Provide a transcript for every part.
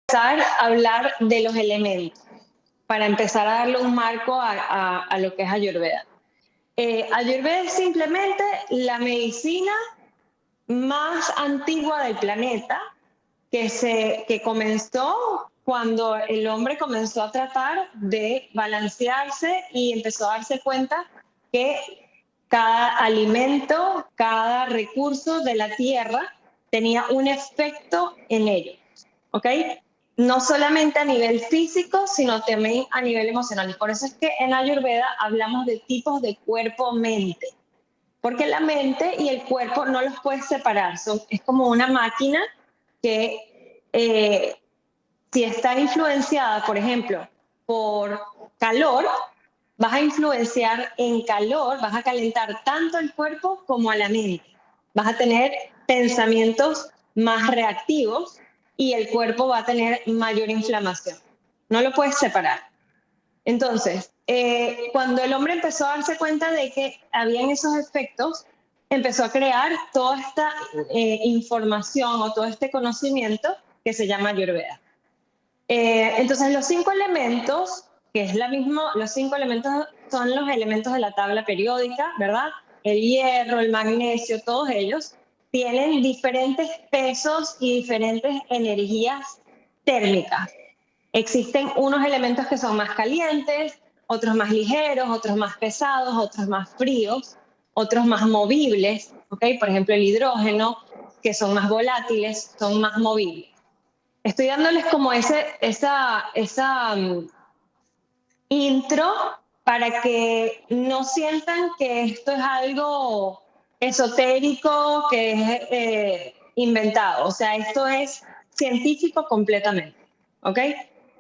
Empezar a hablar de los elementos, para empezar a darle un marco a lo que es Ayurveda. Ayurveda es simplemente la medicina más antigua del planeta que comenzó cuando el hombre comenzó a tratar de balancearse y empezó a darse cuenta que cada alimento, cada recurso de la tierra tenía un efecto en ellos, ¿ok? No solamente a nivel físico, sino también a nivel emocional. Y por eso es que en Ayurveda hablamos de tipos de cuerpo-mente, porque la mente y el cuerpo no los puedes separar. Es como una máquina que si está influenciada, por ejemplo, por calor, vas a influenciar en calor, vas a calentar tanto el cuerpo como a la mente. Vas a tener pensamientos más reactivos y el cuerpo va a tener mayor inflamación. No lo puedes separar. Entonces, cuando el hombre empezó a darse cuenta de que habían esos efectos, empezó a crear toda esta información o todo este conocimiento que se llama Ayurveda. Entonces, los 5 elementos, que es la misma, los 5 elementos son los elementos de la tabla periódica, ¿verdad? El hierro, el magnesio, todos ellos tienen diferentes pesos y diferentes energías térmicas. Existen unos elementos que son más calientes, otros más ligeros, otros más pesados, otros más fríos, otros más movibles, ¿ok? Por ejemplo, el hidrógeno, que son más volátiles, son más movibles. Estoy dándoles como esa intro para que no sientan que esto es algo esotérico, que es inventado. O sea, esto es científico completamente. ¿Ok?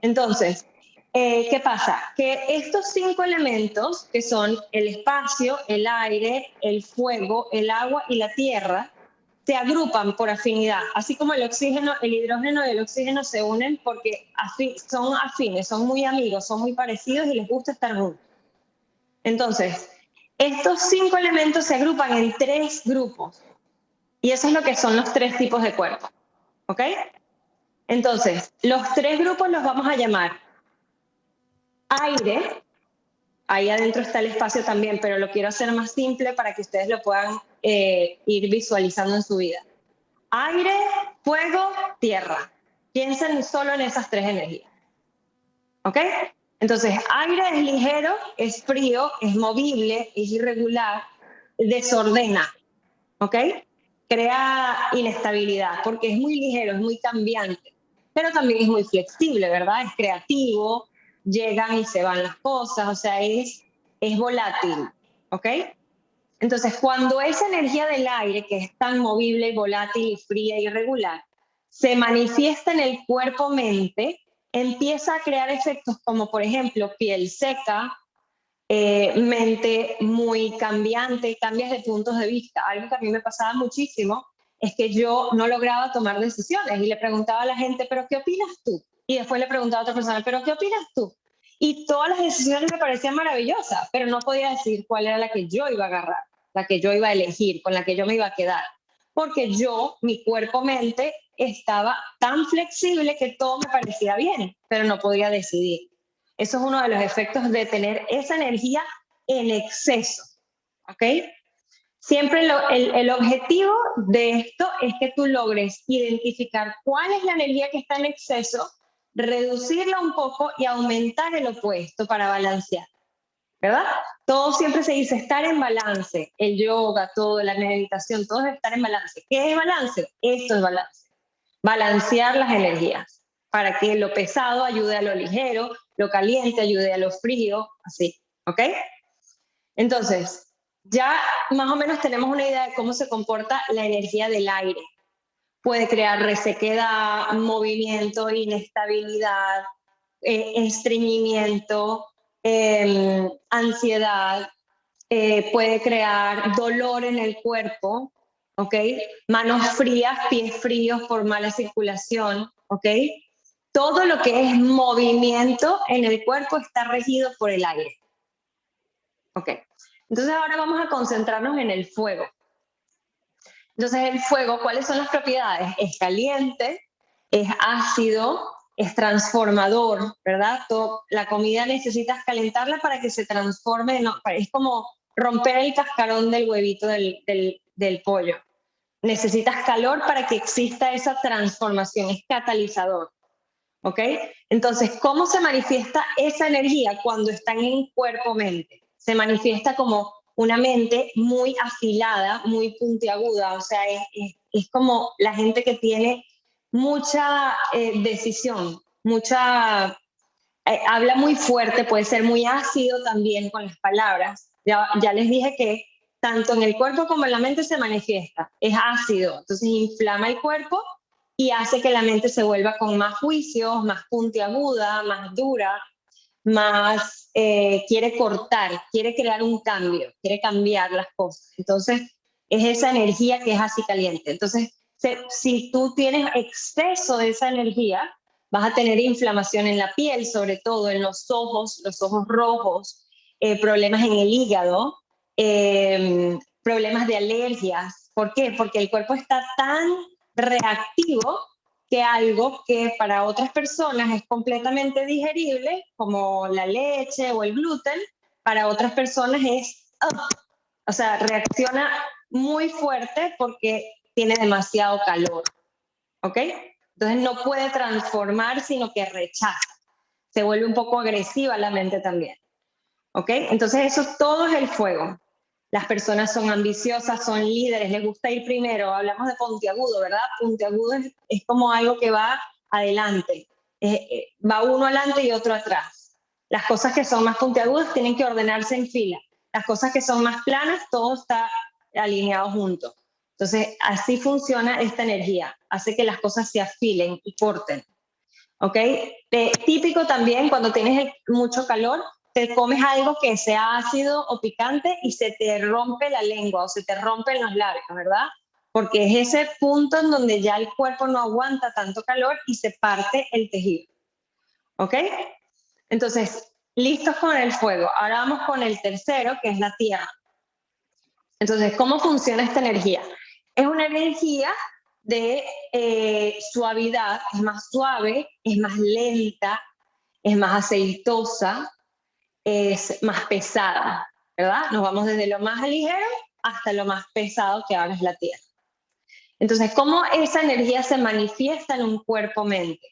Entonces, ¿qué pasa? Que estos 5 elementos, que son el espacio, el aire, el fuego, el agua y la tierra, se agrupan por afinidad, así como el oxígeno, el hidrógeno y el oxígeno se unen porque son afines, son muy amigos, son muy parecidos y les gusta estar juntos. Entonces, estos 5 elementos se agrupan en 3 grupos y eso es lo que son los 3 tipos de cuerpo, ¿ok? Entonces, los 3 grupos los vamos a llamar aire. Ahí adentro está el espacio también, pero lo quiero hacer más simple para que ustedes lo puedan ir visualizando en su vida. Aire, fuego, tierra. Piensen solo en esas 3 energías. ¿Ok? Entonces, aire es ligero, es frío, es movible, es irregular, desordena. ¿Ok? Crea inestabilidad porque es muy ligero, es muy cambiante, pero también es muy flexible, ¿verdad? Es creativo, llegan y se van las cosas, o sea, es volátil. ¿Ok? Entonces, cuando esa energía del aire, que es tan movible, volátil y fría y irregular, se manifiesta en el cuerpo-mente, empieza a crear efectos como, por ejemplo, piel seca, mente muy cambiante, cambias de puntos de vista. Algo que a mí me pasaba muchísimo es que yo no lograba tomar decisiones y le preguntaba a la gente, ¿pero qué opinas tú? Y después le preguntaba a otra persona, ¿pero qué opinas tú? Y todas las decisiones me parecían maravillosas, pero no podía decir cuál era la que yo iba a agarrar, la que yo iba a elegir, con la que yo me iba a quedar. Porque yo, mi cuerpo-mente, estaba tan flexible que todo me parecía bien, pero no podía decidir. Eso es uno de los efectos de tener esa energía en exceso, ¿ok? Siempre el objetivo de esto es que tú logres identificar cuál es la energía que está en exceso, reducirla un poco y aumentar el opuesto para balancear, ¿verdad? Todo siempre se dice estar en balance, el yoga, todo, la meditación, todo es estar en balance. ¿Qué es balance? Esto es balance. Balancear las energías para que lo pesado ayude a lo ligero, lo caliente ayude a lo frío, así, ¿ok? Entonces, ya más o menos tenemos una idea de cómo se comporta la energía del aire. Puede crear resequedad, movimiento, inestabilidad, estreñimiento, ansiedad, puede crear dolor en el cuerpo, ¿ok? Manos frías, pies fríos por mala circulación, ¿ok? Todo lo que es movimiento en el cuerpo está regido por el aire. ¿Ok? Entonces ahora vamos a concentrarnos en el fuego. Entonces el fuego, ¿cuáles son las propiedades? Es caliente, es ácido, es transformador, ¿verdad? La comida necesitas calentarla para que se transforme, ¿no? Es como romper el cascarón del huevito del pollo. Necesitas calor para que exista esa transformación, es catalizador, ¿ok? Entonces, ¿cómo se manifiesta esa energía cuando están en cuerpo-mente? Se manifiesta como una mente muy afilada, muy puntiaguda, o sea, es como la gente que tiene mucha decisión, habla muy fuerte, puede ser muy ácido también con las palabras. Ya les dije que tanto en el cuerpo como en la mente se manifiesta, es ácido, entonces inflama el cuerpo y hace que la mente se vuelva con más juicios, más puntiaguda, más dura, más quiere cortar, quiere crear un cambio, quiere cambiar las cosas. Entonces, es esa energía que es así caliente. Entonces, si tú tienes exceso de esa energía, vas a tener inflamación en la piel, sobre todo en los ojos rojos, problemas en el hígado, problemas de alergias. ¿Por qué? Porque el cuerpo está tan reactivo que algo que para otras personas es completamente digerible, como la leche o el gluten, para otras personas es, o sea, reacciona muy fuerte porque tiene demasiado calor, ¿ok? Entonces no puede transformar, sino que rechaza. Se vuelve un poco agresiva la mente también, ¿ok? Entonces eso todo es el fuego. Las personas son ambiciosas, son líderes, les gusta ir primero. Hablamos de puntiagudo, ¿verdad? Puntiagudo es como algo que va adelante. Va uno adelante y otro atrás. Las cosas que son más puntiagudas tienen que ordenarse en fila. Las cosas que son más planas, todo está alineado junto. Entonces, así funciona esta energía. Hace que las cosas se afilen y corten. ¿Ok? Típico también cuando tienes mucho calor, te comes algo que sea ácido o picante y se te rompe la lengua o se te rompen los labios, ¿verdad? Porque es ese punto en donde ya el cuerpo no aguanta tanto calor y se parte el tejido. ¿Ok? Entonces, listos con el fuego. Ahora vamos con el tercero, que es la tierra. Entonces, ¿cómo funciona esta energía? Es una energía de suavidad, es más suave, es más lenta, es más aceitosa, es más pesada, ¿verdad? Nos vamos desde lo más ligero hasta lo más pesado que ahora es la tierra. Entonces, ¿cómo esa energía se manifiesta en un cuerpo-mente?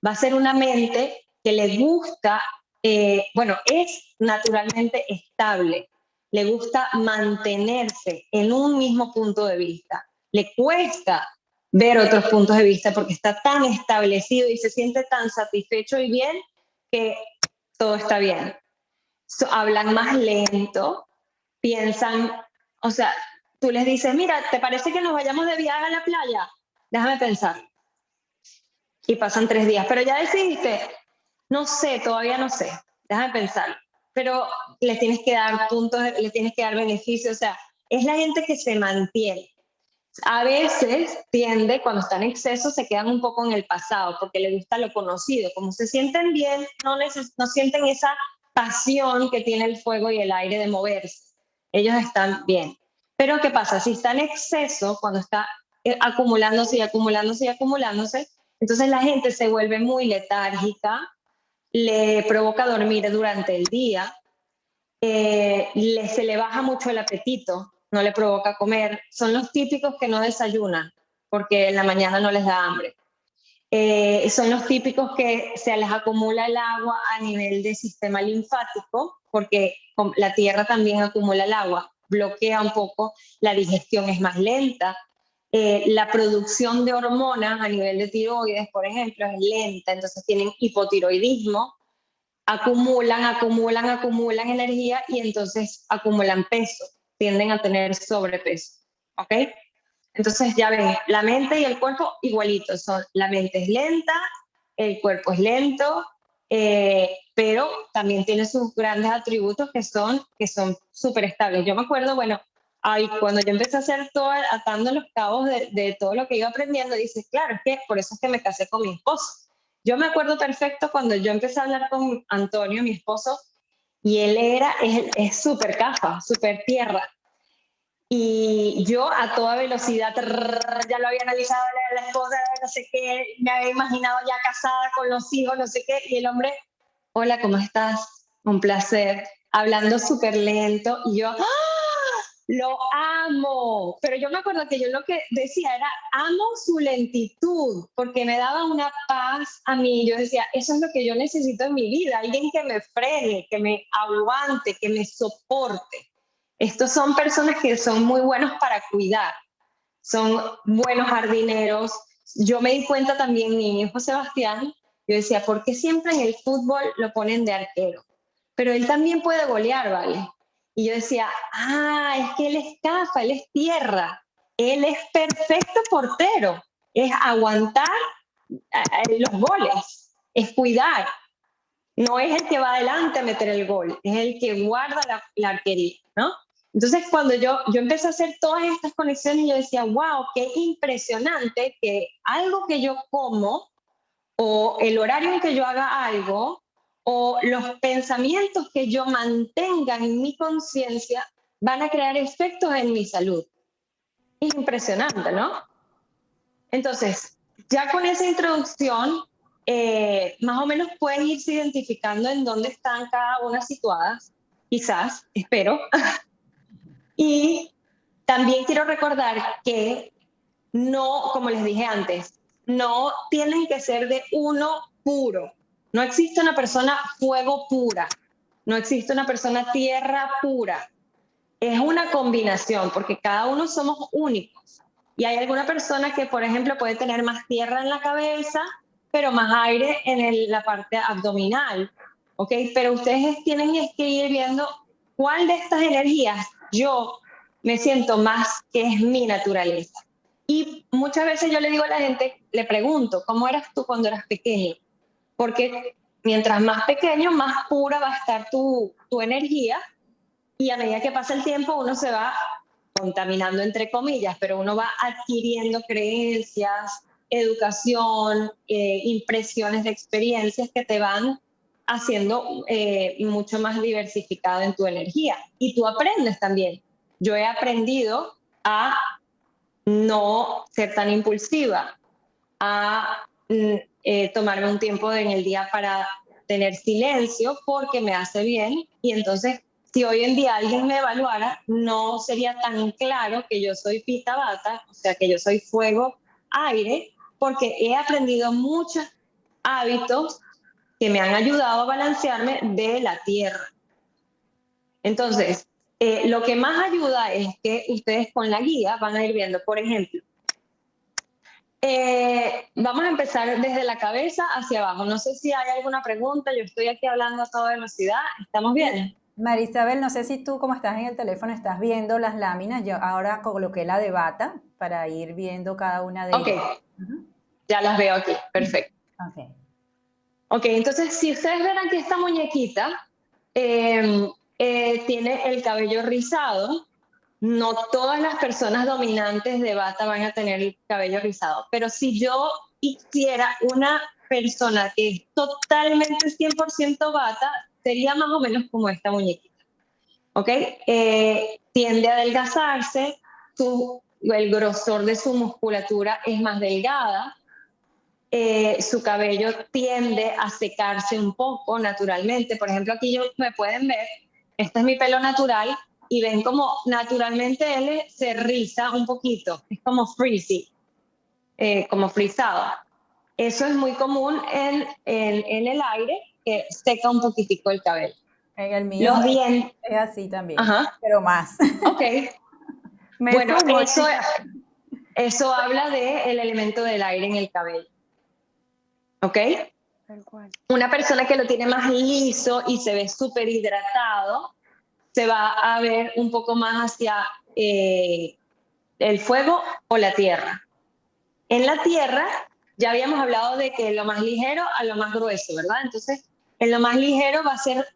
Va a ser una mente que le gusta, bueno, es naturalmente estable, le gusta mantenerse en un mismo punto de vista, le cuesta ver otros puntos de vista porque está tan establecido y se siente tan satisfecho y bien que todo está bien. Hablan más lento, piensan, o sea, tú les dices, mira, ¿te parece que nos vayamos de viaje a la playa? Déjame pensar. Y pasan 3 días, pero ya decidiste, no sé, todavía no sé, déjame pensar. Pero les tienes que dar puntos, les tienes que dar beneficios, o sea, es la gente que se mantiene. A veces tiende, cuando están en exceso, se quedan un poco en el pasado, porque les gusta lo conocido. Como se sienten bien, no sienten esa pasión que tiene el fuego y el aire de moverse. Ellos están bien. Pero ¿qué pasa? Si está en exceso, cuando está acumulándose y acumulándose y acumulándose, entonces la gente se vuelve muy letárgica, le provoca dormir durante el día, se le baja mucho el apetito, no le provoca comer. Son los típicos que no desayunan porque en la mañana no les da hambre. Son los típicos que se les acumula el agua a nivel de sistema linfático porque la tierra también acumula el agua, bloquea un poco, la digestión es más lenta. La producción de hormonas a nivel de tiroides, por ejemplo, es lenta, entonces tienen hipotiroidismo, acumulan energía y entonces acumulan peso, tienden a tener sobrepeso, ¿ok? Entonces ya ven, la mente y el cuerpo igualitos, la mente es lenta, el cuerpo es lento, pero también tiene sus grandes atributos que son súper estables. Yo me acuerdo, bueno, cuando yo empecé a hacer todo, atando los cabos de todo lo que iba aprendiendo, dices, claro, es que por eso es que me casé con mi esposo. Yo me acuerdo perfecto cuando yo empecé a hablar con Antonio, mi esposo, y él es súper cafa, súper tierra. Y yo a toda velocidad, ya lo había analizado la esposa, no sé qué, me había imaginado ya casada con los hijos, no sé qué, y el hombre, hola, ¿cómo estás? Un placer. Hablando súper lento, y yo, ¡ah! Lo amo. Pero yo me acuerdo que yo lo que decía era, amo su lentitud, porque me daba una paz a mí. Yo decía, eso es lo que yo necesito en mi vida, alguien que me frene, que me aguante, que me soporte. Estos son personas que son muy buenos para cuidar, son buenos jardineros. Yo me di cuenta también, mi hijo Sebastián, yo decía, ¿por qué siempre en el fútbol lo ponen de arquero? Pero él también puede golear, ¿vale? Y yo decía, es que él es cafa, él es tierra, él es perfecto portero, es aguantar los goles, es cuidar. No es el que va adelante a meter el gol, es el que guarda la arquería, ¿no? Entonces, cuando yo empecé a hacer todas estas conexiones, yo decía, wow, qué impresionante que algo que yo como, o el horario en que yo haga algo, o los pensamientos que yo mantenga en mi conciencia, van a crear efectos en mi salud. Es impresionante, ¿no? Entonces, ya con esa introducción, más o menos pueden irse identificando en dónde están cada una situadas, quizás, espero. Y también quiero recordar que no, como les dije antes, no tienen que ser de uno puro. No existe una persona fuego pura, no existe una persona tierra pura. Es una combinación, porque cada uno somos únicos. Y hay alguna persona que, por ejemplo, puede tener más tierra en la cabeza, pero más aire en la parte abdominal. ¿Ok? Pero ustedes tienen que ir viendo cuál de estas energías yo me siento más que es mi naturaleza. Y muchas veces yo le digo a la gente, le pregunto, ¿cómo eras tú cuando eras pequeño? Porque mientras más pequeño, más pura va a estar tu energía, y a medida que pasa el tiempo uno se va contaminando entre comillas, pero uno va adquiriendo creencias, educación, impresiones de experiencias que te van haciendo mucho más diversificado en tu energía. Y tú aprendes también. Yo he aprendido a no ser tan impulsiva, a tomarme un tiempo en el día para tener silencio porque me hace bien, y entonces si hoy en día alguien me evaluara no sería tan claro que yo soy Pita Bata, o sea que yo soy fuego aire, porque he aprendido muchos hábitos que me han ayudado a balancearme de la tierra. Entonces, lo que más ayuda es que ustedes con la guía van a ir viendo, por ejemplo, vamos a empezar desde la cabeza hacia abajo. No sé si hay alguna pregunta, yo estoy aquí hablando a toda velocidad. ¿Estamos bien? Marisabel, no sé si tú, como estás en el teléfono, estás viendo las láminas. Yo ahora coloqué la de bata para ir viendo cada una de Ok, ellas. Ujú. ya las veo aquí, perfecto. Ok. Ok, entonces si ustedes ven aquí esta muñequita, tiene el cabello rizado. No todas las personas dominantes de bata van a tener el cabello rizado, pero si yo hiciera una persona que es totalmente 100% bata, sería más o menos como esta muñequita. ¿Ok? Tiende a adelgazarse, el grosor de su musculatura es más delgada, su cabello tiende a secarse un poco naturalmente. Por ejemplo, aquí me pueden ver, este es mi pelo natural, y ven como naturalmente él se riza un poquito, es como frizzy, como frizado. Eso es muy común en el aire, que seca un poquitico el cabello. En el mío Los dientes, es así también, ajá, pero más. ok. Me Bueno, sumo, chica. eso habla del elemento del aire en el cabello, ¿ok? Tal cual. Una persona que lo tiene más liso y se ve súper hidratado, se va a ver un poco más hacia el fuego o la tierra. En la tierra ya habíamos hablado de que lo más ligero a lo más grueso, ¿verdad? Entonces, en lo más ligero va a ser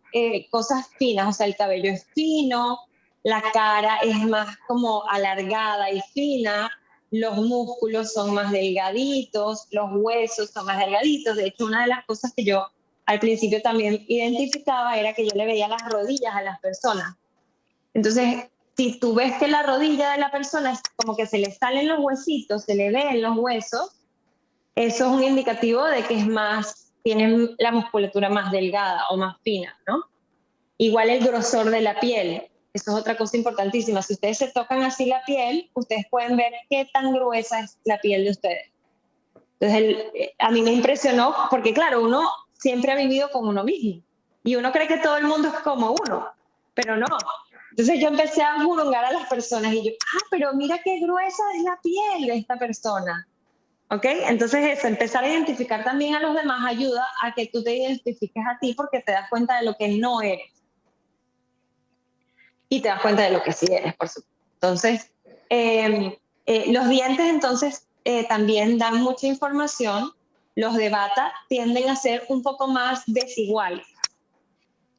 cosas finas, o sea, el cabello es fino, la cara es más como alargada y fina, los músculos son más delgaditos, los huesos son más delgaditos. De hecho, una de las cosas que yo al principio también identificaba era que yo le veía las rodillas a las personas. Entonces, si tú ves que la rodilla de la persona es como que se le salen los huesitos, se le ven los huesos, eso es un indicativo de que tienen la musculatura más delgada o más fina, ¿no? Igual el grosor de la piel, eso es otra cosa importantísima. Si ustedes se tocan así la piel, ustedes pueden ver qué tan gruesa es la piel de ustedes. Entonces, a mí me impresionó porque, claro, uno siempre ha vivido con uno mismo y uno cree que todo el mundo es como uno, pero no. Entonces yo empecé a juzgar a las personas y yo, pero mira qué gruesa es la piel de esta persona. ¿Ok? Entonces eso, empezar a identificar también a los demás ayuda a que tú te identifiques a ti porque te das cuenta de lo que no eres. Y te das cuenta de lo que sí eres, por supuesto. Entonces, los dientes entonces también dan mucha información. Los de bata tienden a ser un poco más desiguales.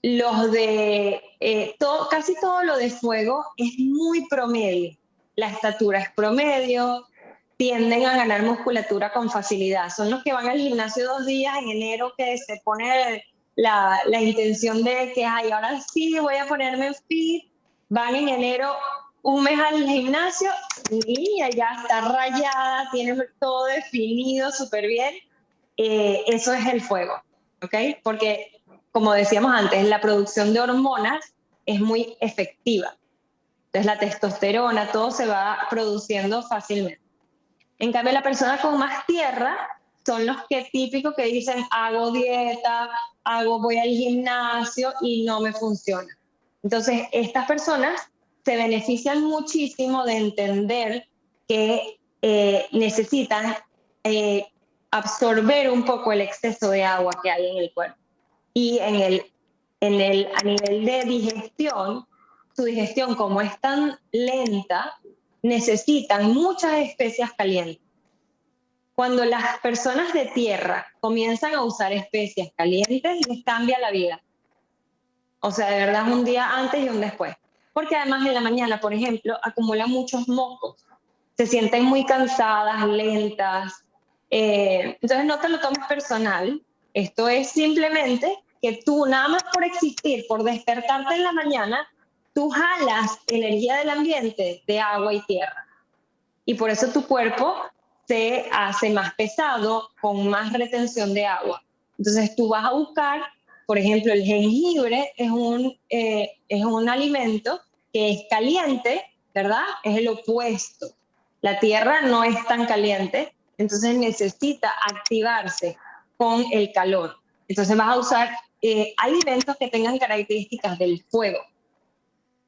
Los de casi todo lo de fuego es muy promedio. La estatura es promedio, tienden a ganar musculatura con facilidad. Son los que van al gimnasio 2 días en enero que se pone la intención de que ahora sí voy a ponerme fit. Van en enero un mes al gimnasio y ya está rayada, tiene todo definido súper bien. Eso es el fuego, ¿ok? Porque como decíamos antes, la producción de hormonas es muy efectiva. Entonces la testosterona, todo se va produciendo fácilmente. En cambio, la persona con más tierra son los que típicos que dicen hago dieta, voy al gimnasio y no me funciona. Entonces, estas personas se benefician muchísimo de entender que necesitan absorber un poco el exceso de agua que hay en el cuerpo. Y a nivel de digestión, su digestión como es tan lenta, necesitan muchas especias calientes. Cuando las personas de tierra comienzan a usar especias calientes, les cambia la vida. O sea, de verdad es un día antes y un después. Porque además en la mañana, por ejemplo, acumulan muchos mocos. Se sienten muy cansadas, lentas. Entonces no te lo tomes personal. Esto es simplemente que tú, nada más por existir, por despertarte en la mañana, tú jalas energía del ambiente de agua y tierra. Y por eso tu cuerpo se hace más pesado, con más retención de agua. Entonces tú vas a buscar, por ejemplo, el jengibre es un alimento que es caliente, ¿verdad? Es el opuesto. La tierra no es tan caliente, entonces necesita activarse con el calor. Entonces vas a usar alimentos que tengan características del fuego.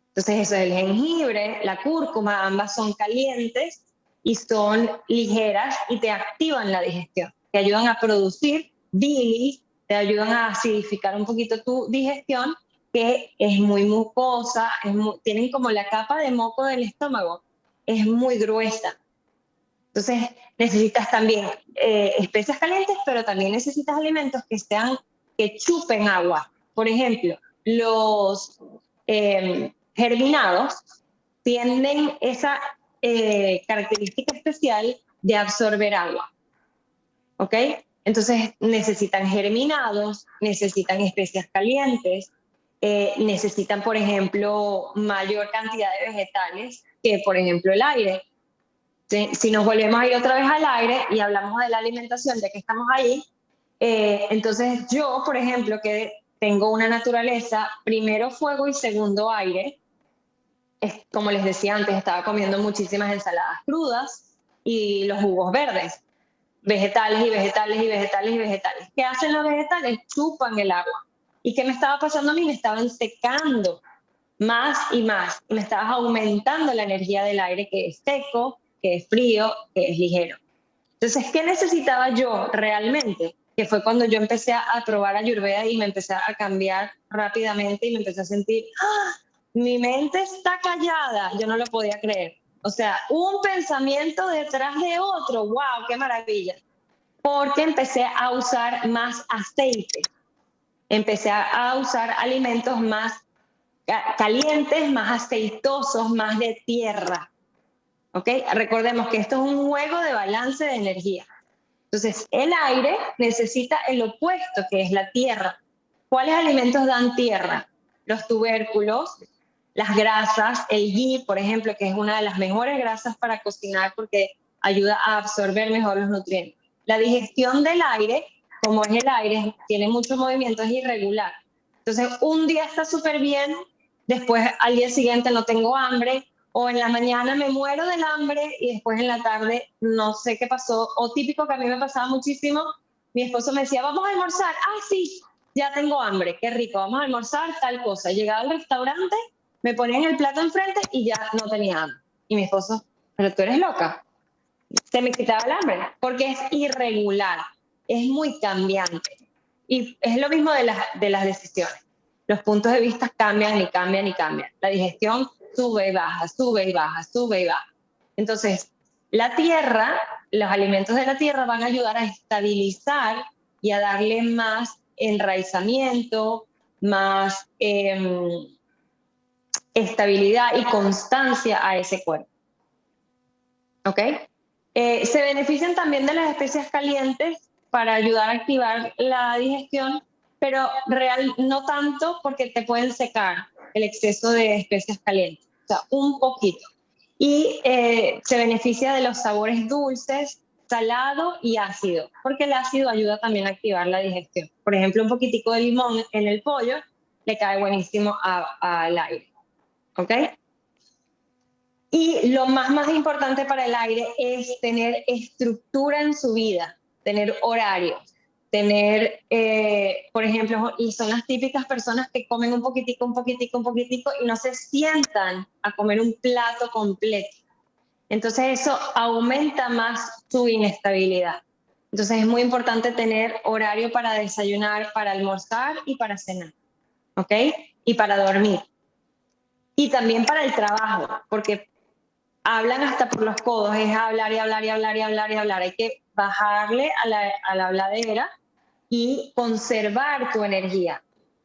Entonces eso es el jengibre, la cúrcuma, ambas son calientes y son ligeras y te activan la digestión. Te ayudan a producir bilis, te ayudan a acidificar un poquito tu digestión, que es muy mucosa, tienen como la capa de moco del estómago, es muy gruesa. Entonces necesitas también especias calientes, pero también necesitas alimentos que chupen agua. Por ejemplo, los germinados tienen esa característica especial de absorber agua, ¿ok? Entonces necesitan germinados, necesitan especias calientes, necesitan, por ejemplo, mayor cantidad de vegetales que, por ejemplo, el aire. Si nos volvemos a ir otra vez al aire y hablamos de la alimentación, ya que estamos ahí, entonces yo, por ejemplo, que tengo una naturaleza, primero fuego y segundo aire, como les decía antes, estaba comiendo muchísimas ensaladas crudas y los jugos verdes, vegetales y vegetales y vegetales y vegetales. ¿Qué hacen los vegetales? Chupan el agua. ¿Y qué me estaba pasando a mí? Me estaban secando más y más, y me estabas aumentando la energía del aire, que es seco, que es frío, que es ligero. Entonces, ¿qué necesitaba yo realmente? Que fue cuando yo empecé a probar Ayurveda y me empecé a cambiar rápidamente y me empecé a sentir, mi mente está callada, yo no lo podía creer. O sea, un pensamiento detrás de otro, wow, qué maravilla. Porque empecé a usar más aceite, empecé a usar alimentos más calientes, más aceitosos, más de tierra. ¿Ok? Recordemos que esto es un juego de balance de energía. Entonces, el aire necesita el opuesto, que es la tierra. ¿Cuáles alimentos dan tierra? Los tubérculos, las grasas, el ghee, por ejemplo, que es una de las mejores grasas para cocinar porque ayuda a absorber mejor los nutrientes. La digestión del aire, como es el aire, tiene mucho movimiento, es irregular. Entonces, un día está súper bien, después al día siguiente no tengo hambre, o en la mañana me muero del hambre y después en la tarde no sé qué pasó. O típico que a mí me pasaba muchísimo, mi esposo me decía, vamos a almorzar. Ah, sí, ya tengo hambre, qué rico, vamos a almorzar tal cosa. Llegaba al restaurante, me ponían el plato enfrente y ya no tenía hambre. Y mi esposo, pero tú eres loca. Se me quitaba el hambre porque es irregular, es muy cambiante. Y es lo mismo de las decisiones. Los puntos de vista cambian y cambian y cambian. La digestión sube y baja, sube y baja, sube y baja. Entonces, la tierra, los alimentos de la tierra van a ayudar a estabilizar y a darle más enraizamiento, más estabilidad y constancia a ese cuerpo. ¿Ok? Se benefician también de las especias calientes para ayudar a activar la digestión, pero no tanto porque te pueden secar el exceso de especias calientes, o sea, un poquito. Y se beneficia de los sabores dulces, salado y ácido, porque el ácido ayuda también a activar la digestión. Por ejemplo, un poquitico de limón en el pollo le cae buenísimo al aire. ¿Ok? Y lo más importante para el aire es tener estructura en su vida, tener horarios, tener, por ejemplo, y son las típicas personas que comen un poquitico, un poquitico, un poquitico y no se sientan a comer un plato completo. Entonces eso aumenta más su inestabilidad. Entonces es muy importante tener horario para desayunar, para almorzar y para cenar, ¿ok? Y para dormir. Y también para el trabajo, porque hablan hasta por los codos, es hablar y hablar y hablar y hablar y hablar. Hay que bajarle a la habladera y conservar tu energía.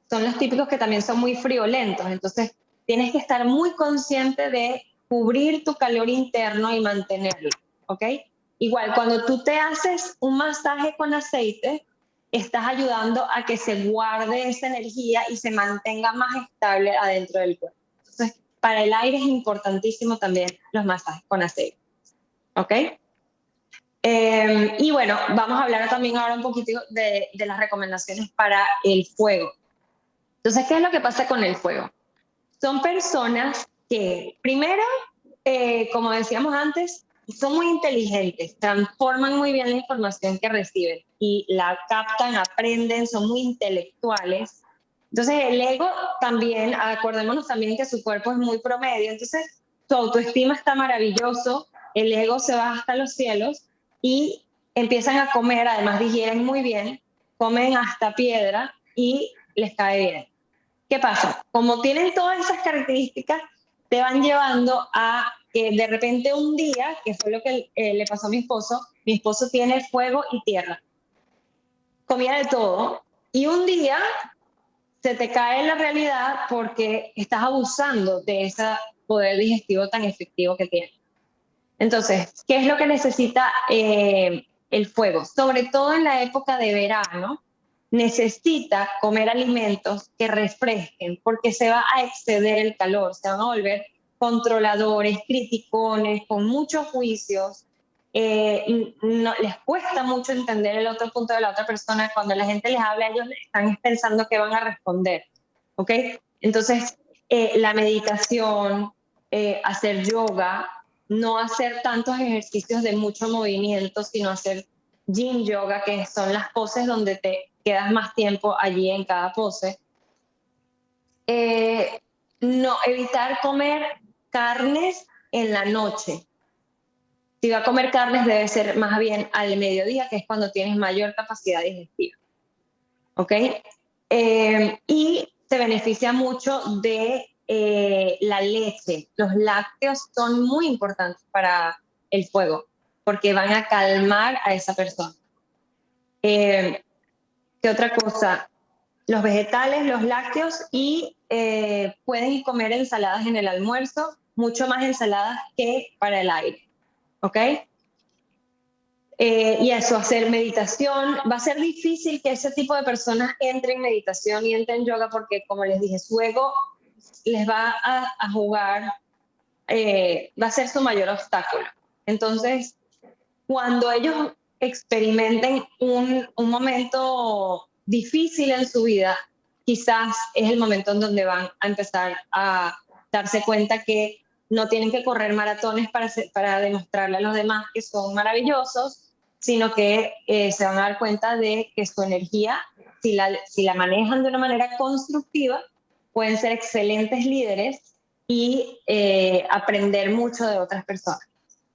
Son los típicos que también son muy friolentos, entonces tienes que estar muy consciente de cubrir tu calor interno y mantenerlo, ¿ok? Igual, cuando tú te haces un masaje con aceite, estás ayudando a que se guarde esa energía y se mantenga más estable adentro del cuerpo. Entonces, para el aire es importantísimo también los masajes con aceite, ¿ok? Y bueno, vamos a hablar también ahora un poquito de las recomendaciones para el fuego. Entonces, ¿qué es lo que pasa con el fuego? Son personas que, primero, como decíamos antes, son muy inteligentes, transforman muy bien la información que reciben y la captan, aprenden, son muy intelectuales. Entonces, el ego también, acordémonos también que su cuerpo es muy promedio, entonces su autoestima está maravilloso, el ego se va hasta los cielos y empiezan a comer, además digieren muy bien, comen hasta piedra y les cae bien. ¿Qué pasa? Como tienen todas esas características, te van llevando a que de repente un día, que fue lo que le pasó a mi esposo tiene fuego y tierra, comía de todo, y un día se te cae la realidad porque estás abusando de ese poder digestivo tan efectivo que tiene. Entonces, ¿qué es lo que necesita el fuego? Sobre todo en la época de verano, necesita comer alimentos que refresquen porque se va a exceder el calor, se van a volver controladores, criticones, con muchos juicios. No, les cuesta mucho entender el otro punto de la otra persona. Cuando la gente les habla, ellos están pensando que van a responder. ¿Ok? Entonces, la meditación, hacer yoga, no hacer tantos ejercicios de mucho movimiento, sino hacer yin yoga, que son las poses donde te quedas más tiempo allí en cada pose. No, evitar comer carnes en la noche. Si va a comer carnes debe ser más bien al mediodía, que es cuando tienes mayor capacidad digestiva. ¿Ok? Y se beneficia mucho de la leche. Los lácteos son muy importantes para el fuego porque van a calmar a esa persona. ¿Qué otra cosa? Los vegetales, los lácteos y pueden comer ensaladas en el almuerzo, mucho más ensaladas que para el aire. ¿Ok? Y eso, hacer meditación. Va a ser difícil que ese tipo de personas entre en meditación y entre en yoga porque, como les dije, su ego les va a jugar, va a ser su mayor obstáculo. Entonces, cuando ellos experimenten un momento difícil en su vida, quizás es el momento en donde van a empezar a darse cuenta que no tienen que correr maratones para demostrarle a los demás que son maravillosos, sino que se van a dar cuenta de que su energía, si la manejan de una manera constructiva, pueden ser excelentes líderes y aprender mucho de otras personas,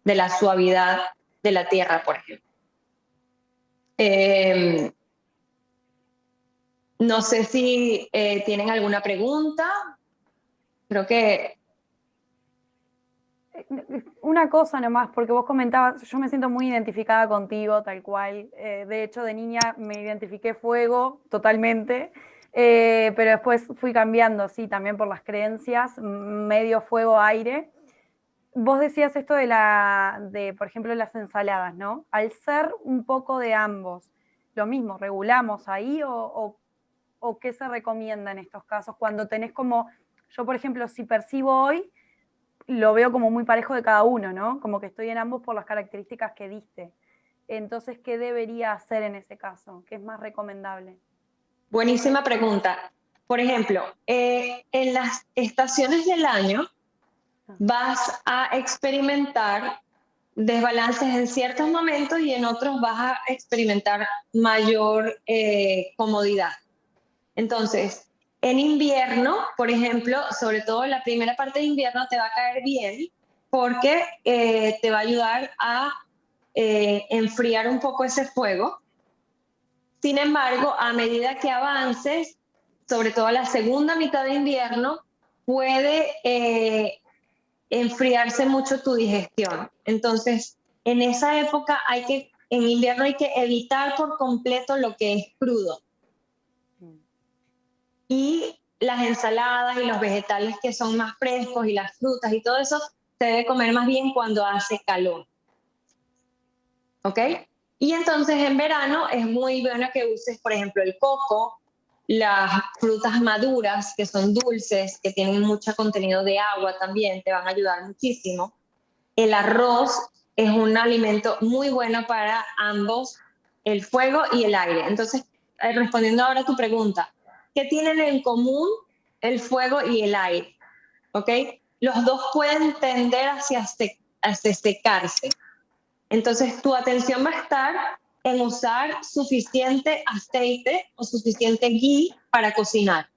de la suavidad de la tierra, por ejemplo. No sé si tienen alguna pregunta. Creo que... Una cosa nomás, porque vos comentabas, yo me siento muy identificada contigo, tal cual. De hecho, de niña me identifiqué fuego totalmente, pero después fui cambiando, sí, también por las creencias, medio fuego, aire. Vos decías esto de, por ejemplo, las ensaladas, ¿no? Al ser un poco de ambos, lo mismo, ¿regulamos ahí o qué se recomienda en estos casos? Cuando tenés como, yo por ejemplo, si percibo hoy, lo veo como muy parejo de cada uno, ¿no? Como que estoy en ambos por las características que diste. Entonces, ¿qué debería hacer en ese caso? ¿Qué es más recomendable? Buenísima pregunta. Por ejemplo, en las estaciones del año vas a experimentar desbalances en ciertos momentos y en otros vas a experimentar mayor comodidad. Entonces, en invierno, por ejemplo, sobre todo la primera parte de invierno te va a caer bien porque te va a ayudar a enfriar un poco ese fuego. Sin embargo, a medida que avances, sobre todo la segunda mitad de invierno, puede enfriarse mucho tu digestión. Entonces, en esa época en invierno hay que evitar por completo lo que es crudo. Y las ensaladas y los vegetales que son más frescos y las frutas y todo eso se debe comer más bien cuando hace calor. ¿Ok? Y entonces en verano es muy bueno que uses, por ejemplo, el coco, las frutas maduras que son dulces, que tienen mucho contenido de agua también, te van a ayudar muchísimo. El arroz es un alimento muy bueno para ambos, el fuego y el aire. Entonces, respondiendo ahora a tu pregunta, ¿qué tienen en común el fuego y el aire? ¿Ok? Los dos pueden tender hacia secarse. Entonces, tu atención va a estar en usar suficiente aceite o suficiente ghee para cocinar.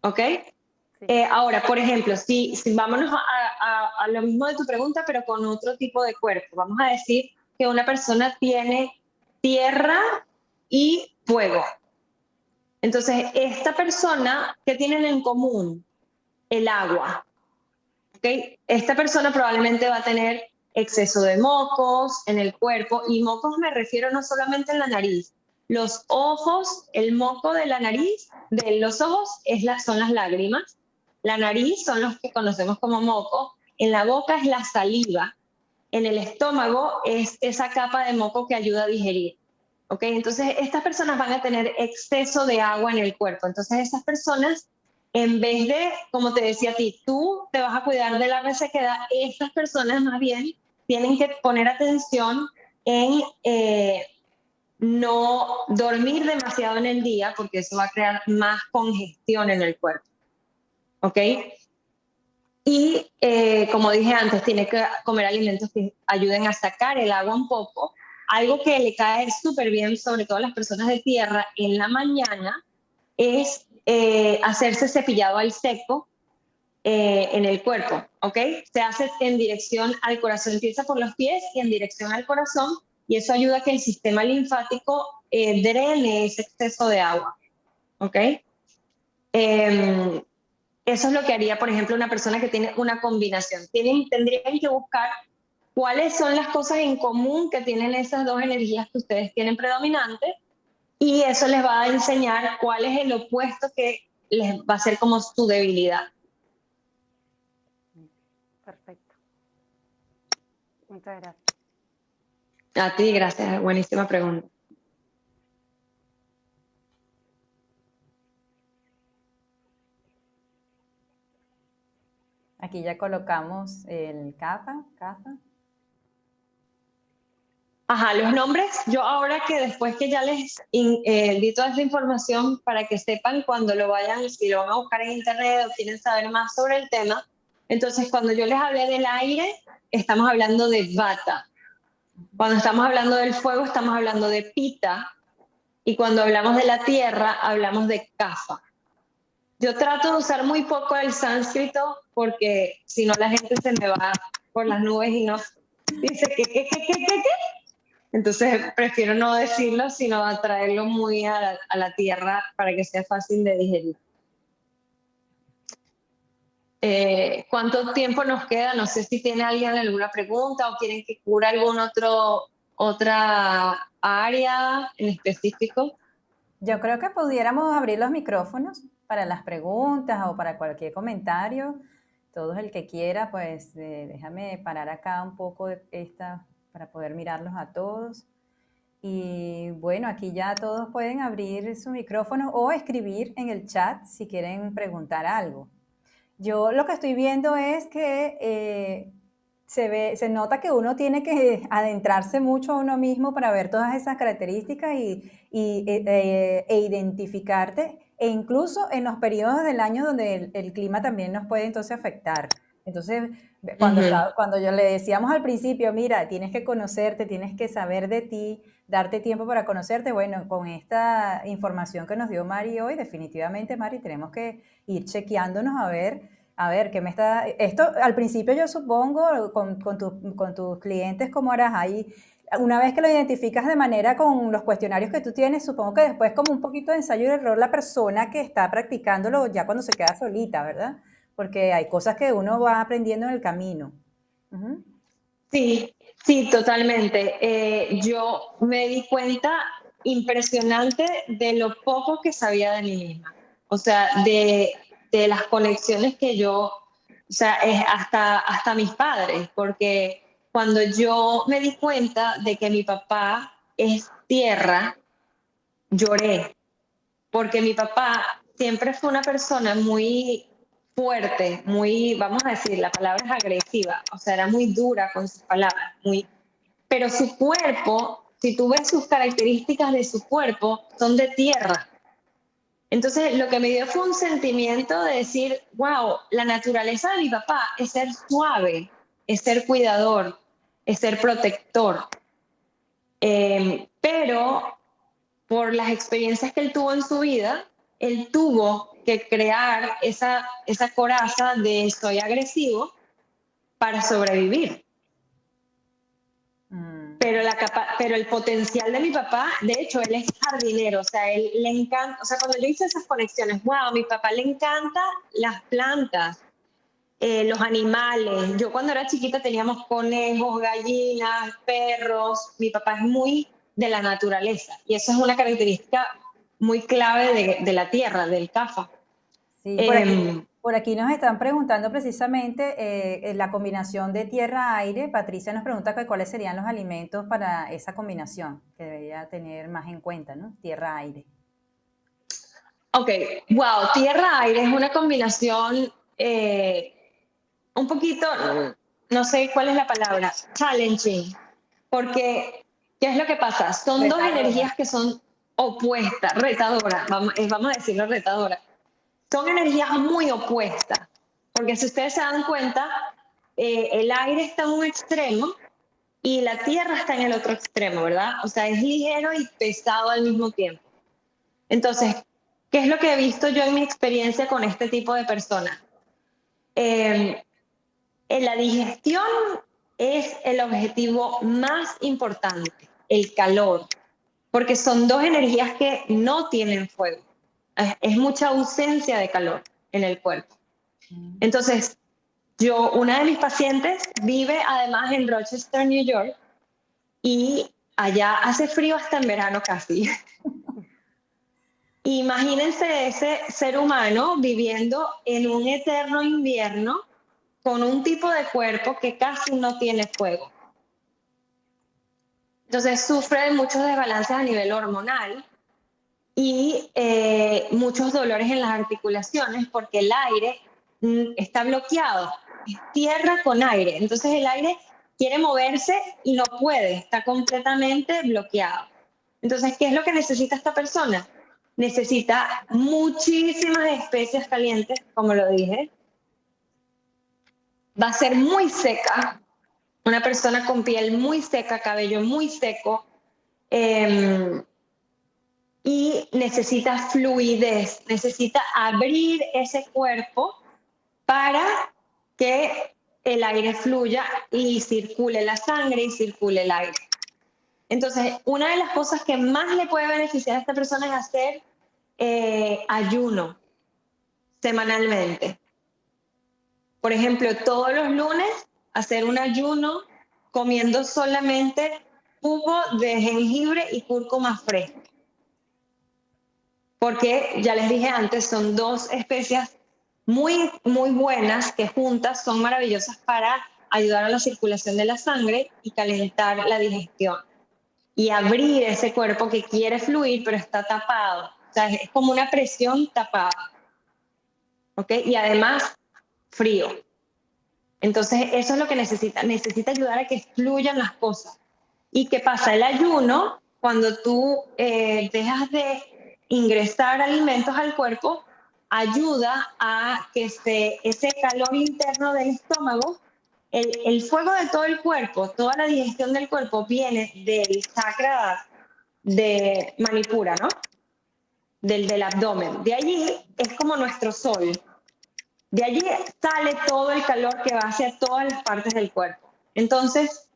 ¿Ok? Sí. Ahora, por ejemplo, si vámonos a lo mismo de tu pregunta, pero con otro tipo de cuerpo. Vamos a decir que una persona tiene tierra y fuego. Entonces, esta persona, ¿qué tienen en común? El agua. ¿Okay? Esta persona probablemente va a tener exceso de mocos en el cuerpo, y mocos me refiero no solamente en la nariz. Los ojos, el moco de la nariz, de los ojos son las lágrimas, la nariz son los que conocemos como moco, en la boca es la saliva, en el estómago es esa capa de moco que ayuda a digerir. ¿Ok? Entonces, estas personas van a tener exceso de agua en el cuerpo. Entonces, esas personas, en vez de, como te decía a ti, tú te vas a cuidar de la resequedad, estas personas más bien tienen que poner atención en no dormir demasiado en el día, porque eso va a crear más congestión en el cuerpo. ¿Ok? Y como dije antes, tiene que comer alimentos que ayuden a sacar el agua un poco. Algo que le cae súper bien, sobre todo a las personas de tierra, en la mañana, es hacerse cepillado al seco en el cuerpo, ¿ok? Se hace en dirección al corazón, empieza por los pies y en dirección al corazón, y eso ayuda a que el sistema linfático drene ese exceso de agua, ¿ok? Eso es lo que haría, por ejemplo, una persona que tiene una combinación. Tendrían que buscar cuáles son las cosas en común que tienen esas dos energías que ustedes tienen predominantes, y eso les va a enseñar cuál es el opuesto que les va a ser como su debilidad. Perfecto. Muchas gracias. A ti, gracias. Buenísima pregunta. Aquí ya colocamos el kapha, kapha. Ajá, los nombres, yo ahora que después que ya les di toda esta información para que sepan cuando lo vayan, si lo van a buscar en internet o quieren saber más sobre el tema, entonces cuando yo les hablé del aire, estamos hablando de vata. Cuando estamos hablando del fuego, estamos hablando de pita. Y cuando hablamos de la tierra, hablamos de kapha. Yo trato de usar muy poco el sánscrito porque si no la gente se me va por las nubes y no dice ¿qué? Entonces prefiero no decirlo, sino traerlo muy a la tierra para que sea fácil de digerir. ¿Cuánto tiempo nos queda? No sé si tiene alguien alguna pregunta o quieren que cubra otra área en específico. Yo creo que pudiéramos abrir los micrófonos para las preguntas o para cualquier comentario. Todo el que quiera, pues déjame parar acá un poco para poder mirarlos a todos. Y bueno, aquí ya todos pueden abrir su micrófono o escribir en el chat si quieren preguntar algo. Yo lo que estoy viendo es que se nota que uno tiene que adentrarse mucho a uno mismo para ver todas esas características e identificarte, e incluso en los periodos del año donde el clima también nos puede entonces afectar. Entonces, cuando yo le decíamos al principio, mira, tienes que conocerte, tienes que saber de ti, darte tiempo para conocerte, bueno, con esta información que nos dio Mari hoy, definitivamente, Mari, tenemos que ir chequeándonos a ver, ¿qué me está...? Esto, al principio yo supongo, con tus clientes, ¿cómo harás ahí? Una vez que lo identificas de manera con los cuestionarios que tú tienes, supongo que después como un poquito de ensayo y error la persona que está practicándolo ya cuando se queda solita, ¿verdad? Porque hay cosas que uno va aprendiendo en el camino. Uh-huh. Sí, sí, totalmente. Yo me di cuenta impresionante de lo poco que sabía de mí misma. O sea, de las conexiones que yo, o sea, es hasta mis padres, porque cuando yo me di cuenta de que mi papá es tierra, lloré, porque mi papá siempre fue una persona muy fuerte, muy, vamos a decir, la palabra es agresiva, o sea, era muy dura con sus palabras, pero su cuerpo, si tú ves sus características de su cuerpo, son de tierra. Entonces, lo que me dio fue un sentimiento de decir, wow, la naturaleza de mi papá es ser suave, es ser cuidador, es ser protector. Pero por las experiencias que él tuvo en su vida, él tuvo que crear esa coraza de soy agresivo para sobrevivir. Pero el potencial de mi papá, de hecho, él es jardinero, o sea, él le encanta, o sea, cuando yo hice esas conexiones, wow, a mi papá le encanta las plantas, los animales. Yo cuando era chiquita teníamos conejos, gallinas, perros. Mi papá es muy de la naturaleza y eso es una característica muy clave de la tierra, del kapha. Sí, por aquí nos están preguntando precisamente la combinación de tierra-aire. Patricia nos pregunta cuáles serían los alimentos para esa combinación que debería tener más en cuenta, ¿no? Tierra-aire. Ok, wow, tierra-aire es una combinación un poquito, no sé cuál es la palabra, challenging, porque ¿qué es lo que pasa? Son retadora. Dos energías que son opuestas, retadoras, vamos a decirlo retadora. Son energías muy opuestas, porque si ustedes se dan cuenta, el aire está en un extremo y la tierra está en el otro extremo, ¿verdad? O sea, es ligero y pesado al mismo tiempo. Entonces, ¿qué es lo que he visto yo en mi experiencia con este tipo de personas? En la digestión es el objetivo más importante, el calor, porque son dos energías que no tienen fuego. Es mucha ausencia de calor en el cuerpo. Entonces, una de mis pacientes vive además en Rochester, New York, y allá hace frío hasta en verano casi. Imagínense ese ser humano viviendo en un eterno invierno con un tipo de cuerpo que casi no tiene fuego. Entonces sufre de muchos desbalances a nivel hormonal y muchos dolores en las articulaciones porque el aire está bloqueado. es tierra con aire. Entonces el aire quiere moverse y no puede, está completamente bloqueado. Entonces, ¿qué es lo que necesita esta persona? Necesita muchísimas especias calientes, como lo dije. Va a ser muy seca, una persona con piel muy seca, cabello muy seco, y necesita fluidez, necesita abrir ese cuerpo para que el aire fluya y circule la sangre y circule el aire. Entonces, una de las cosas que más le puede beneficiar a esta persona es hacer ayuno semanalmente. Por ejemplo, todos los lunes hacer un ayuno comiendo solamente jugo de jengibre y cúrcuma fresca. Porque ya les dije antes, son dos especias muy, muy buenas que juntas son maravillosas para ayudar a la circulación de la sangre y calentar la digestión. Y abrir ese cuerpo que quiere fluir, pero está tapado. O sea, es como una presión tapada. ¿Ok? Y además, frío. Entonces, eso es lo que necesita. Necesita ayudar a que fluyan las cosas. ¿Y qué pasa? El ayuno, cuando tú dejas de ingresar alimentos al cuerpo, ayuda a que ese calor interno del estómago, el fuego de todo el cuerpo, toda la digestión del cuerpo viene del chakra de Manipura, ¿no? Del abdomen. De allí es como nuestro sol. De allí sale todo el calor que va hacia todas las partes del cuerpo. Entonces,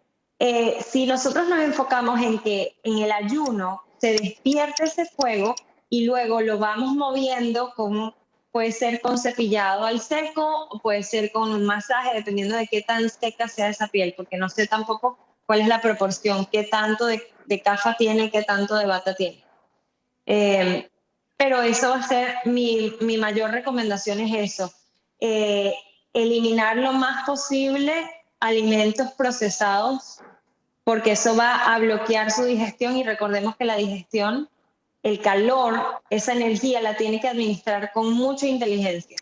si nosotros nos enfocamos en que en el ayuno se despierte ese fuego y luego lo vamos moviendo, como puede ser con cepillado al seco o puede ser con un masaje, dependiendo de qué tan seca sea esa piel, porque no sé tampoco cuál es la proporción, qué tanto de cafa tiene, qué tanto de bata tiene. Pero eso va a ser mi mayor recomendación, es eso. Eliminar lo más posible alimentos procesados, porque eso va a bloquear su digestión y recordemos que la digestión, el calor, esa energía la tiene que administrar con mucha inteligencia.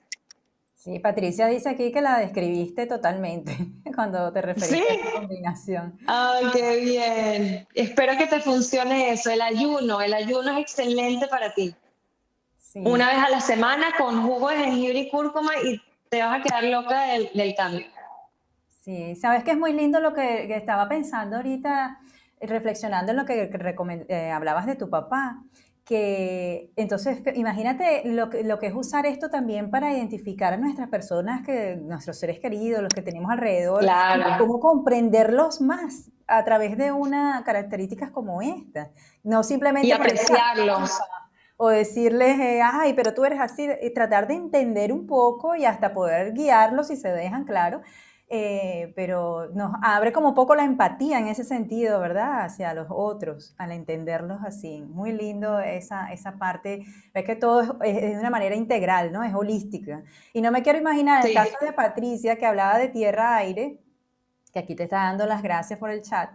Sí, Patricia dice aquí que la describiste totalmente cuando te referiste ¿Sí? a esta combinación. ¡Ay, qué bien! Espero que te funcione eso. El ayuno es excelente para ti. Sí. Una vez a la semana con jugo de jengibre y cúrcuma y te vas a quedar loca del cambio. Sí, sabes que es muy lindo lo que estaba pensando ahorita, reflexionando en lo que hablabas de tu papá, que entonces imagínate lo que es usar esto también para identificar a nuestras personas, nuestros seres queridos, los que tenemos alrededor, Claro. y cómo comprenderlos más a través de unas características como esta, no simplemente Y apreciarlos. o decirles, ay, pero tú eres así, y tratar de entender un poco y hasta poder guiarlos si se dejan, claro. Pero nos abre como un poco la empatía en ese sentido, ¿verdad? Hacia los otros, al entenderlos así. Muy lindo esa parte. Ves que todo es de una manera integral, ¿no? Es holística. Y no me quiero imaginar el caso de Patricia, que hablaba de tierra-aire, que aquí te está dando las gracias por el chat.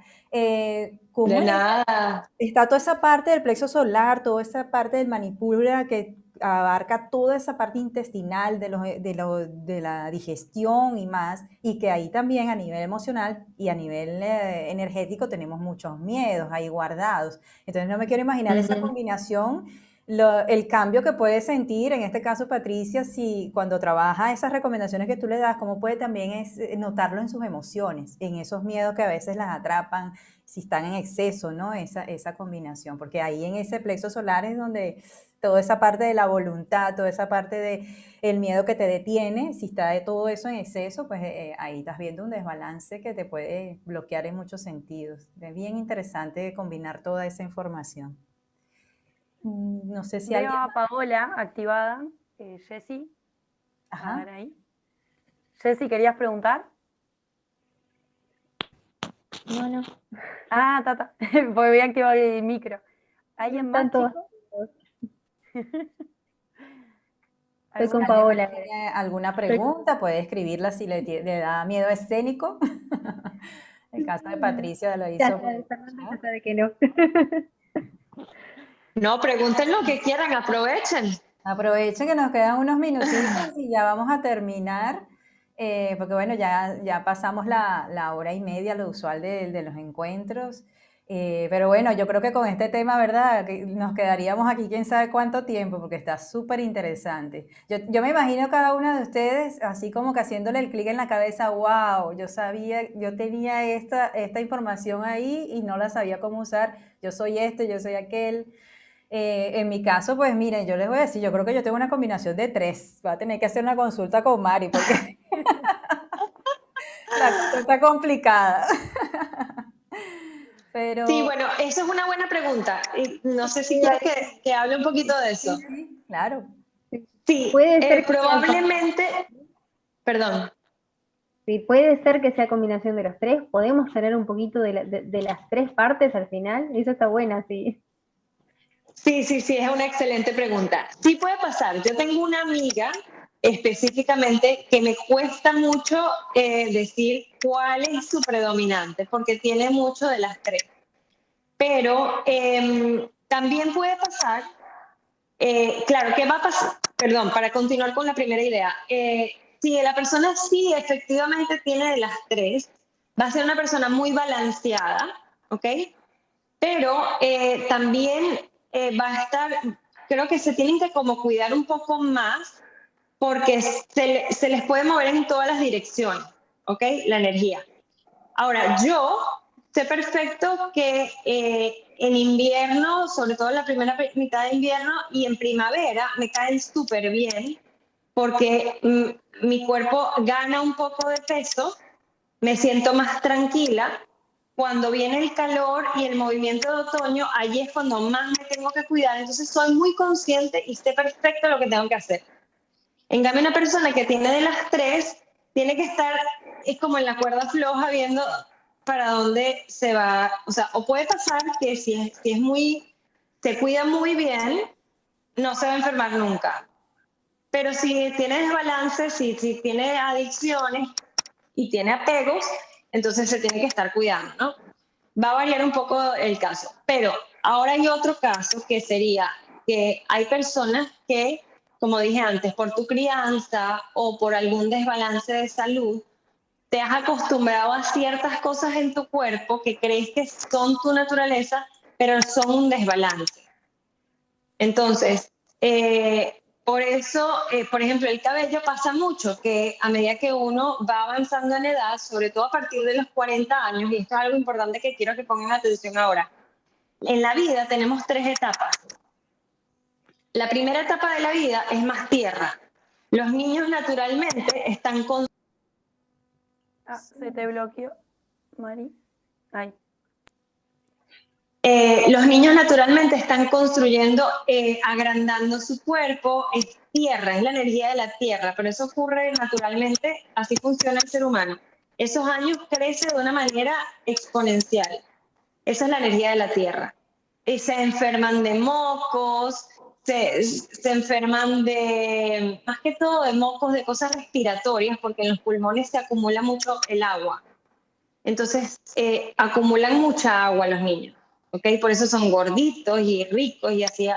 ¿Cómo de nada. Está toda esa parte del plexo solar, toda esa parte del manipura que abarca toda esa parte intestinal de la digestión y más, y que ahí también a nivel emocional y a nivel energético tenemos muchos miedos ahí guardados. Entonces no me quiero imaginar esa combinación, el cambio que puede sentir, en este caso Patricia, si cuando trabaja esas recomendaciones que tú le das, cómo puede también notarlo en sus emociones, en esos miedos que a veces las atrapan, si están en exceso, ¿no? Esa combinación, porque ahí en ese plexo solar es donde toda esa parte de la voluntad, toda esa parte de el miedo que te detiene, si está de todo eso en exceso, pues ahí estás viendo un desbalance que te puede bloquear en muchos sentidos. Es bien interesante combinar toda esa información. No sé si Veo alguien... a Paola activada. Jessy. Ajá. A ver ahí. Jessy, ¿querías preguntar? No. Ah, Tata, porque voy a activar el micro. ¿Alguien más, chicos? Estoy con Paola. ¿Tiene alguna pregunta? Puede escribirla si le da miedo escénico. El caso de Patricia lo hizo. Ya sabe que no. No, pregunten lo que quieran, aprovechen. Aprovechen que nos quedan unos minutitos y ya vamos a terminar. porque bueno, ya pasamos la hora y media, lo usual de los encuentros. Pero bueno, yo creo que con este tema, ¿verdad? Que nos quedaríamos aquí quién sabe cuánto tiempo, porque está súper interesante. Yo me imagino cada una de ustedes así como que haciéndole el clic en la cabeza, wow, yo sabía, yo tenía esta información ahí y no la sabía cómo usar, yo soy este, yo soy aquel. En mi caso, pues miren, yo les voy a decir, yo creo que yo tengo una combinación de tres. Voy a tener que hacer una consulta con Mari porque la cosa está complicada. Sí, Pero bueno, eso es una buena pregunta. Y no sé si Iba a quieres que hable un poquito de eso. sí, claro. decir, Sí, puede ser que sea probablemente, perdón. sí, puede ser que sea combinación de los tres. Podemos tener un poquito de las tres partes al final. Eso está buena, sí. Sí, sí, sí, es una excelente pregunta. Sí puede pasar. Yo tengo una amiga específicamente que me cuesta mucho decir cuál es su predominante, porque tiene mucho de las tres. Pero también puede pasar, claro, ¿qué va a pasar? Perdón, para continuar con la primera idea. Si la persona sí efectivamente tiene de las tres, va a ser una persona muy balanceada, ¿ok? Pero también va a estar, creo que se tienen que como cuidar un poco más porque se les puede mover en todas las direcciones, ¿ok? La energía. Ahora, yo sé perfecto que en invierno, sobre todo en la primera mitad de invierno y en primavera, me caen súper bien porque mi cuerpo gana un poco de peso, me siento más tranquila. Cuando viene el calor y el movimiento de otoño, allí es cuando más me tengo que cuidar. Entonces soy muy consciente y sé perfecto lo que tengo que hacer. En cambio, una persona que tiene de las tres, tiene que estar, es como en la cuerda floja viendo para dónde se va. O sea, o puede pasar que si es muy, se cuida muy bien, no se va a enfermar nunca. Pero si tiene desbalance, si tiene adicciones y tiene apegos, entonces se tiene que estar cuidando, ¿no? Va a variar un poco el caso. Pero ahora hay otro caso que sería que hay personas que, como dije antes, por tu crianza o por algún desbalance de salud, te has acostumbrado a ciertas cosas en tu cuerpo que crees que son tu naturaleza, pero son un desbalance. Entonces, por eso, por ejemplo, el cabello pasa mucho, que a medida que uno va avanzando en edad, sobre todo a partir de los 40 años, y esto es algo importante que quiero que pongan atención ahora, en la vida tenemos tres etapas. La primera etapa de la vida es más tierra. Los niños naturalmente están con... Ah, se te bloqueó, Mari. Ay. Los niños naturalmente están construyendo, agrandando su cuerpo, es tierra, es la energía de la tierra, pero eso ocurre naturalmente, así funciona el ser humano. Esos años crecen de una manera exponencial. Esa es la energía de la tierra. Y se enferman de mocos, se enferman de, más que todo de mocos, de cosas respiratorias, porque en los pulmones se acumula mucho el agua. Entonces, acumulan mucha agua los niños, ¿ok? Por eso son gorditos y ricos y así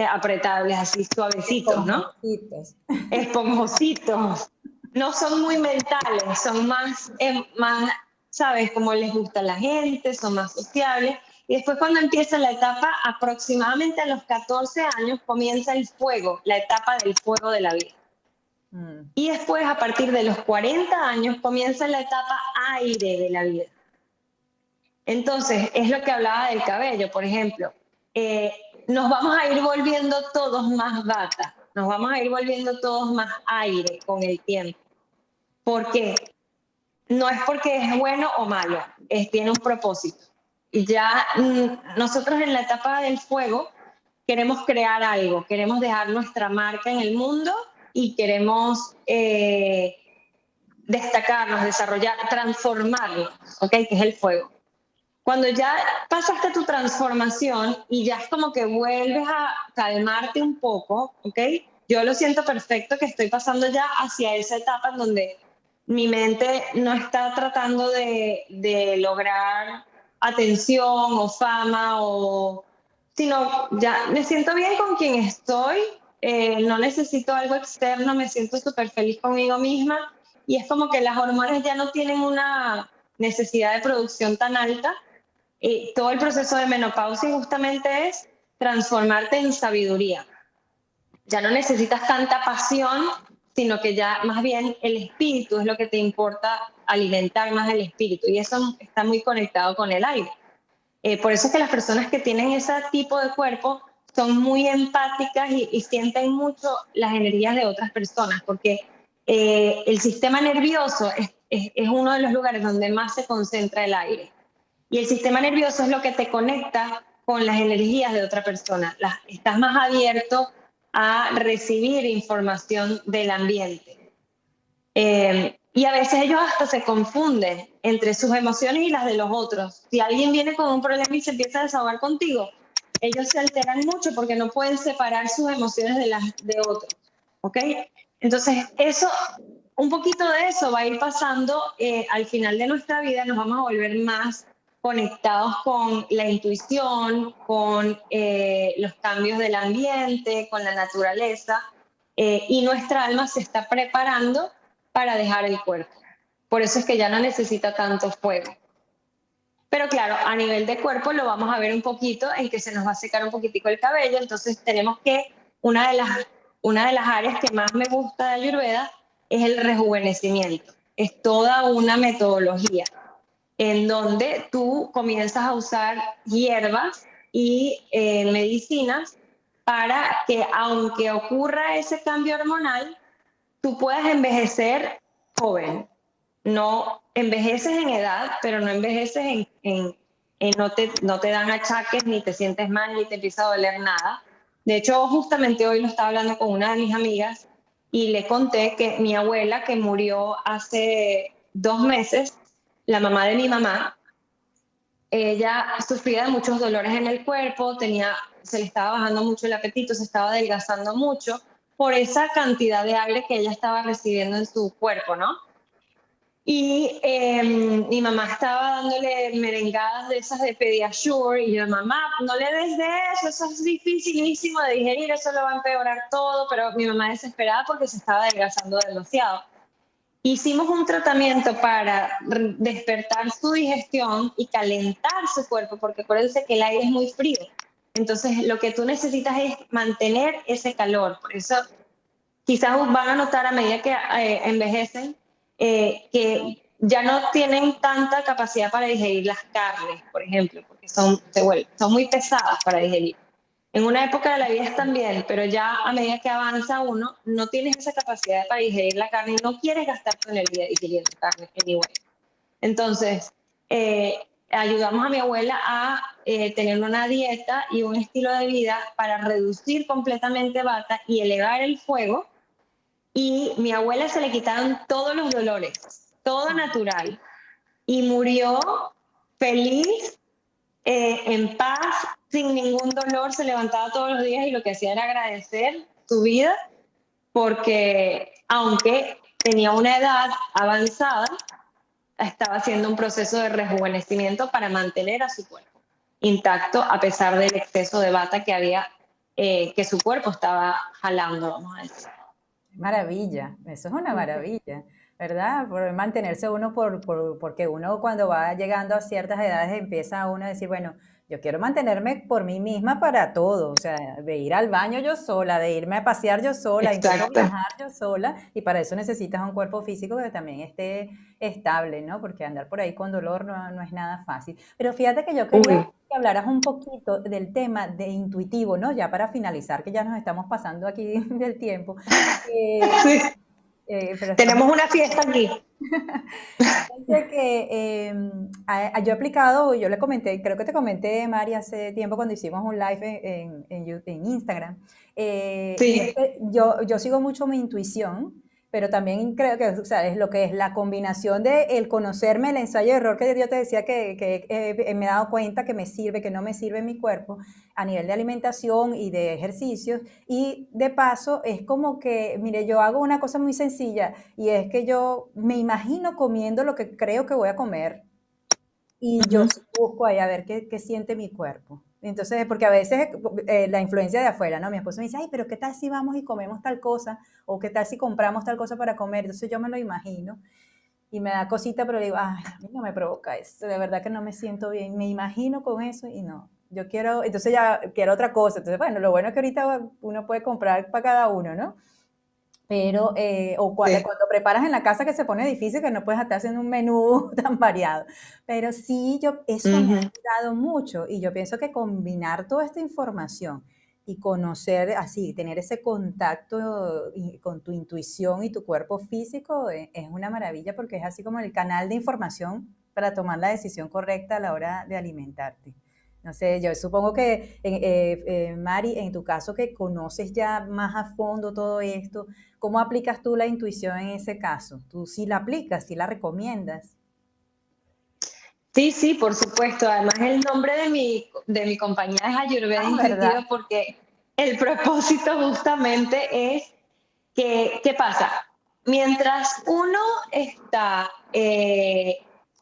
apretables, así suavecitos, ¿no? Esponjositos. Esponjositos. No son muy mentales, son más, ¿sabes? Como les gusta a la gente, son más sociables. Y después cuando empieza la etapa, aproximadamente a los 14 años, comienza el fuego, la etapa del fuego de la vida. Y después, a partir de los 40 años, comienza la etapa aire de la vida. Entonces, es lo que hablaba del cabello, por ejemplo. Nos vamos a ir volviendo todos más bata, nos vamos a ir volviendo todos más aire con el tiempo. ¿Por qué? No es porque es bueno o malo, tiene un propósito. Y ya nosotros en la etapa del fuego queremos crear algo, queremos dejar nuestra marca en el mundo y queremos destacarnos, desarrollar, transformarnos, ¿ok? Que es el fuego. Cuando ya pasaste tu transformación y ya es como que vuelves a calmarte un poco, ¿ok? Yo lo siento perfecto que estoy pasando ya hacia esa etapa en donde mi mente no está tratando de lograr atención o fama, sino ya me siento bien con quien estoy, no necesito algo externo, me siento súper feliz conmigo misma y es como que las hormonas ya no tienen una necesidad de producción tan alta. Todo el proceso de menopausia justamente es transformarte en sabiduría. Ya no necesitas tanta pasión, sino que ya más bien el espíritu es lo que te importa, alimentar más el espíritu, y eso está muy conectado con el aire. Por eso es que las personas que tienen ese tipo de cuerpo son muy empáticas y sienten mucho las energías de otras personas, porque el sistema nervioso es uno de los lugares donde más se concentra el aire. Y el sistema nervioso es lo que te conecta con las energías de otra persona. Estás más abierto a recibir información del ambiente. Y a veces ellos hasta se confunden entre sus emociones y las de los otros. Si alguien viene con un problema y se empieza a desahogar contigo, ellos se alteran mucho porque no pueden separar sus emociones de las de otros. ¿Ok? Entonces, un poquito de eso va a ir pasando al final de nuestra vida. Nos vamos a volver más conectados con la intuición, con los cambios del ambiente, con la naturaleza, y nuestra alma se está preparando para dejar el cuerpo. Por eso es que ya no necesita tanto fuego. Pero claro, a nivel de cuerpo lo vamos a ver un poquito en que se nos va a secar un poquitico el cabello. Entonces tenemos que, una de las áreas que más me gusta de Ayurveda es el rejuvenecimiento. Es toda una metodología en donde tú comienzas a usar hierbas y medicinas para que, aunque ocurra ese cambio hormonal, tú puedas envejecer joven. No envejeces en edad, pero no envejeces no te dan achaques, ni te sientes mal, ni te empieza a doler nada. De hecho, justamente hoy lo estaba hablando con una de mis amigas y le conté que mi abuela, que murió hace 2 meses, la mamá de mi mamá, ella sufría de muchos dolores en el cuerpo, se le estaba bajando mucho el apetito, se estaba adelgazando mucho por esa cantidad de aire que ella estaba recibiendo en su cuerpo, ¿no? Y mi mamá estaba dándole merengadas de esas de Pediasure y yo, mamá, no le des de eso es dificilísimo de digerir, eso lo va a empeorar todo, pero mi mamá desesperada porque se estaba adelgazando demasiado. Hicimos un tratamiento para despertar su digestión y calentar su cuerpo, porque acuérdense que el aire es muy frío. Entonces, lo que tú necesitas es mantener ese calor. Por eso, quizás van a notar a medida que envejecen que ya no tienen tanta capacidad para digerir las carnes, por ejemplo, porque son muy pesadas para digerir. En una época de la vida están bien, pero ya a medida que avanza uno, no tienes esa capacidad para digerir la carne y no quieres gastar tu energía digiriendo carne anyway. Entonces, ayudamos a mi abuela a tener una dieta y un estilo de vida para reducir completamente Vata y elevar el fuego. Y mi abuela se le quitaron todos los dolores, todo natural. Y murió feliz, en paz, sin ningún dolor, se levantaba todos los días y lo que hacía era agradecer su vida, porque aunque tenía una edad avanzada, estaba haciendo un proceso de rejuvenecimiento para mantener a su cuerpo intacto a pesar del exceso de bata que había, que su cuerpo estaba jalando, vamos a decir. Maravilla, eso es una maravilla, ¿verdad? Por mantenerse uno, porque uno cuando va llegando a ciertas edades empieza uno a decir, bueno, yo quiero mantenerme por mí misma para todo, o sea, de ir al baño yo sola, de irme a pasear yo sola, incluso Exacto. viajar yo sola, y para eso necesitas un cuerpo físico que también esté estable, ¿no? Porque andar por ahí con dolor no es nada fácil. Pero fíjate que yo quería que hablaras un poquito del tema de intuitivo, ¿no? Ya para finalizar, que ya nos estamos pasando aquí del tiempo. Sí. Pero Tenemos una fiesta aquí. fíjense que yo he aplicado, yo le comenté, creo que te comenté, Mari, hace tiempo cuando hicimos un live en Instagram. Sí. Y es que yo sigo mucho mi intuición, pero también creo que, o sea, es lo que es la combinación de el conocerme, el ensayo de error que yo te decía que me he dado cuenta que me sirve, que no me sirve en mi cuerpo a nivel de alimentación y de ejercicios. Y de paso, es como que, mire, yo hago una cosa muy sencilla y es que yo me imagino comiendo lo que creo que voy a comer y yo busco ahí a ver qué siente mi cuerpo. Entonces, porque a veces la influencia de afuera, ¿no? Mi esposo me dice, ay, pero ¿qué tal si vamos y comemos tal cosa? O ¿qué tal si compramos tal cosa para comer? Entonces yo me lo imagino y me da cosita, pero digo, ay, a mí no me provoca eso, de verdad que no me siento bien, me imagino con eso y no. Yo quiero, entonces ya quiero otra cosa. Entonces, bueno, lo bueno es que ahorita uno puede comprar para cada uno, ¿no? Pero, Sí. cuando preparas en la casa que se pone difícil, que no puedes estar haciendo un menú tan variado. Pero sí, eso me ha Ujú. ayudado mucho y yo pienso que combinar toda esta información y conocer así, tener ese contacto con tu intuición y tu cuerpo físico es una maravilla porque es así como el canal de información para tomar la decisión correcta a la hora de alimentarte. No sé, yo supongo que, Mari, en tu caso que conoces ya más a fondo todo esto, ¿cómo aplicas tú la intuición en ese caso? ¿Tú sí la aplicas, sí la recomiendas? Sí, sí, por supuesto. Además, el nombre de mi compañía es Ayurveda Ah, ¿verdad? Intuitiva porque el propósito justamente es que, ¿qué pasa? Mientras uno está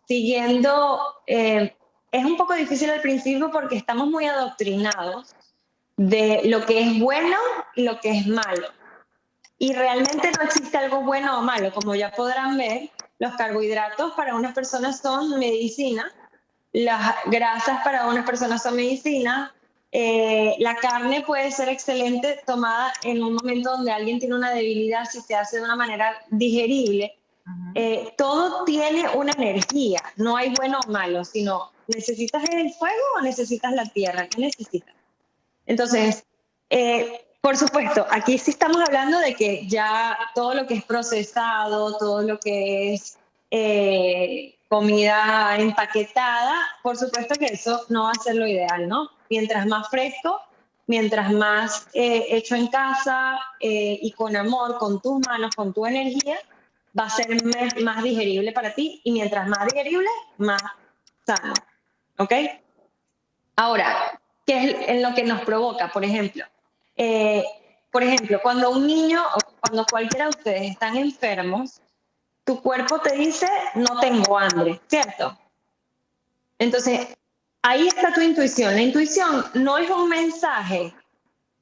siguiendo, es un poco difícil al principio porque estamos muy adoctrinados de lo que es bueno y lo que es malo. Y realmente no existe algo bueno o malo. Como ya podrán ver, los carbohidratos para unas personas son medicina, las grasas para unas personas son medicina, la carne puede ser excelente tomada en un momento donde alguien tiene una debilidad si se hace de una manera digerible. Ujú. Todo tiene una energía, no hay bueno o malo, sino necesitas el fuego o necesitas la tierra, ¿qué necesitas? Entonces, por supuesto, aquí sí estamos hablando de que ya todo lo que es procesado, todo lo que es comida empaquetada, por supuesto que eso no va a ser lo ideal, ¿no? Mientras más fresco, mientras más hecho en casa y con amor, con tus manos, con tu energía, va a ser más digerible para ti y mientras más digerible, más sano, ¿ok? Ahora, ¿qué es en lo que nos provoca? Eh, por ejemplo, cuando un niño o cuando cualquiera de ustedes están enfermos, tu cuerpo te dice, no tengo hambre, ¿cierto? Entonces, ahí está tu intuición. La intuición no es un mensaje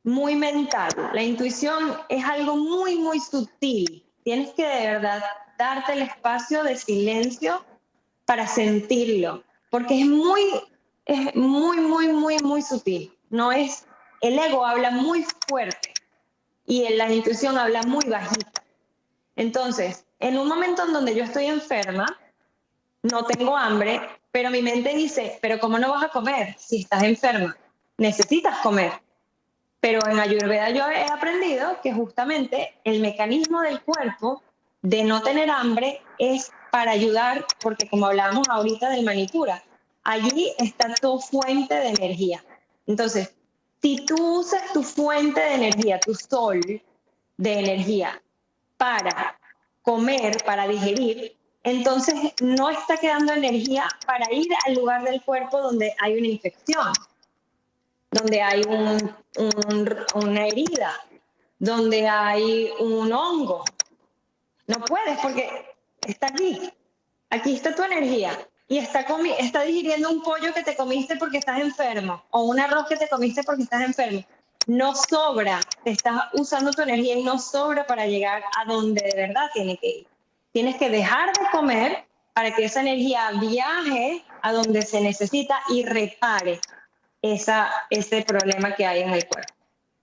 muy mental. La intuición es algo muy, muy sutil. Tienes que de verdad darte el espacio de silencio para sentirlo, porque es muy, muy, muy, muy sutil. No es, el ego habla muy fuerte y la intuición habla muy bajita. Entonces, en un momento en donde yo estoy enferma, no tengo hambre, pero mi mente dice, pero ¿cómo no vas a comer si estás enferma? Necesitas comer. Pero en Ayurveda yo he aprendido que justamente el mecanismo del cuerpo de no tener hambre es para ayudar, porque como hablábamos ahorita del Manipura, allí está tu fuente de energía. Entonces, si tú usas tu fuente de energía, tu sol de energía, para comer, para digerir, entonces no está quedando energía para ir al lugar del cuerpo donde hay una infección, donde hay una herida, donde hay un hongo. No puedes porque está aquí. Aquí está tu energía. Y está digiriendo un pollo que te comiste porque estás enfermo. O un arroz que te comiste porque estás enfermo. No sobra. Estás usando tu energía y no sobra para llegar a donde de verdad tiene que ir. Tienes que dejar de comer para que esa energía viaje a donde se necesita y repare ese problema que hay en el cuerpo.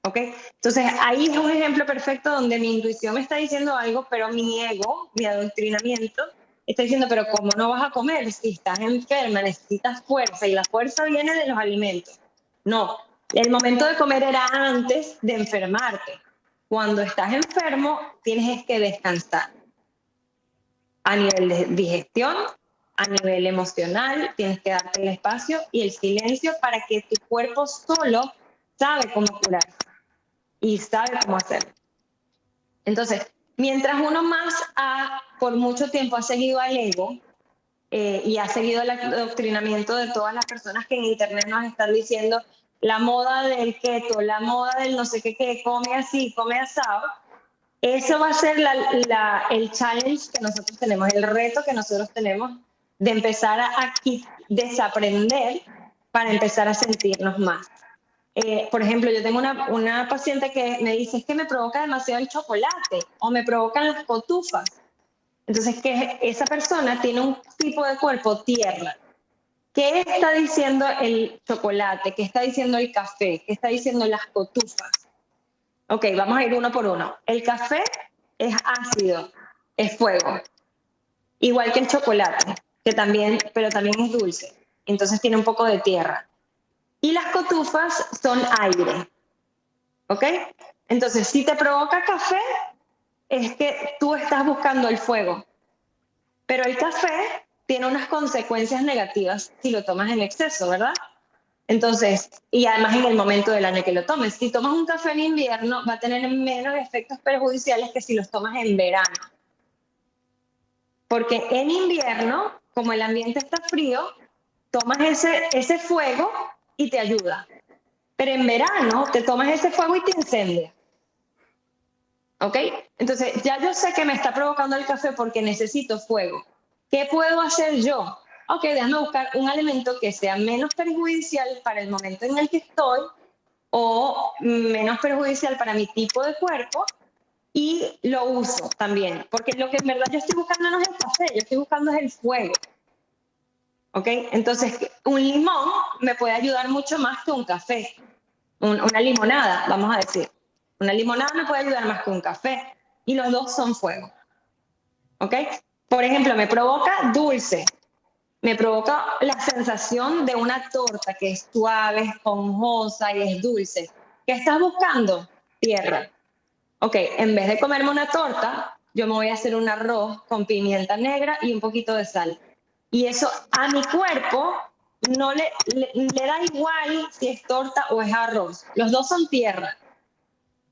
¿Ok? Entonces ahí es un ejemplo perfecto donde mi intuición me está diciendo algo, pero mi ego, mi adoctrinamiento, está diciendo, pero ¿cómo no vas a comer si estás enferma? Necesitas fuerza y la fuerza viene de los alimentos. No, el momento de comer era antes de enfermarte. Cuando estás enfermo, tienes que descansar a nivel de digestión, a nivel emocional, tienes que darte el espacio y el silencio para que tu cuerpo solo sabe cómo curar y sabe cómo hacerlo. Entonces, mientras uno más por mucho tiempo ha seguido al ego y ha seguido el adoctrinamiento de todas las personas que en internet nos están diciendo la moda del keto, la moda del no sé qué, que come así, come asado, eso va a ser el challenge que nosotros tenemos, el reto que nosotros tenemos de empezar a desaprender para empezar a sentirnos más. Por ejemplo, yo tengo una paciente que me dice, es que me provoca demasiado el chocolate o me provocan las cotufas. Entonces, que esa persona tiene un tipo de cuerpo tierra. ¿Qué está diciendo el chocolate? ¿Qué está diciendo el café? ¿Qué está diciendo las cotufas? Ok, vamos a ir uno por uno. El café es ácido, es fuego. Igual que el chocolate, pero también es dulce. Entonces tiene un poco de tierra. Y las cotufas son aire, ¿ok? Entonces, si te provoca café, es que tú estás buscando el fuego. Pero el café tiene unas consecuencias negativas si lo tomas en exceso, ¿verdad? Entonces, y además en el momento del año que lo tomes. Si tomas un café en invierno, va a tener menos efectos perjudiciales que si los tomas en verano. Porque en invierno, como el ambiente está frío, tomas ese fuego y te ayuda. Pero en verano te tomas ese fuego y te incendia. ¿Ok? Entonces, ya yo sé que me está provocando el café porque necesito fuego. ¿Qué puedo hacer yo? Ok, déjame buscar un alimento que sea menos perjudicial para el momento en el que estoy o menos perjudicial para mi tipo de cuerpo y lo uso también. Porque lo que en verdad yo estoy buscando no es el café, yo estoy buscando es el fuego. ¿Ok? Entonces, un limón me puede ayudar mucho más que un café. Una limonada, vamos a decir. Una limonada me puede ayudar más que un café. Y los dos son fuego. ¿Ok? Por ejemplo, me provoca dulce. Me provoca la sensación de una torta que es suave, esponjosa y es dulce. ¿Qué estás buscando? Tierra. Ok, en vez de comerme una torta, yo me voy a hacer un arroz con pimienta negra y un poquito de sal. Y eso a mi cuerpo no le da igual si es torta o es arroz. Los dos son tierra.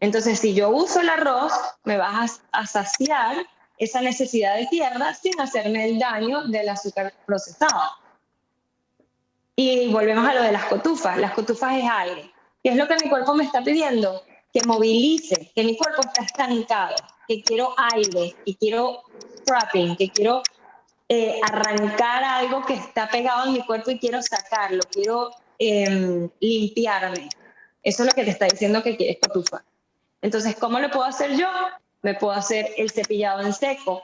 Entonces, si yo uso el arroz, me vas a saciar esa necesidad de tierra sin hacerme el daño del azúcar procesado. Y volvemos a lo de las cotufas. Las cotufas es aire. ¿Qué es lo que mi cuerpo me está pidiendo? Que movilice, que mi cuerpo está estancado, que quiero aire, que quiero trapping, que quiero arrancar algo que está pegado en mi cuerpo y quiero sacarlo, quiero limpiarme. Eso es lo que te está diciendo que quieres cotufa. Entonces, ¿cómo lo puedo hacer yo? Me puedo hacer el cepillado en seco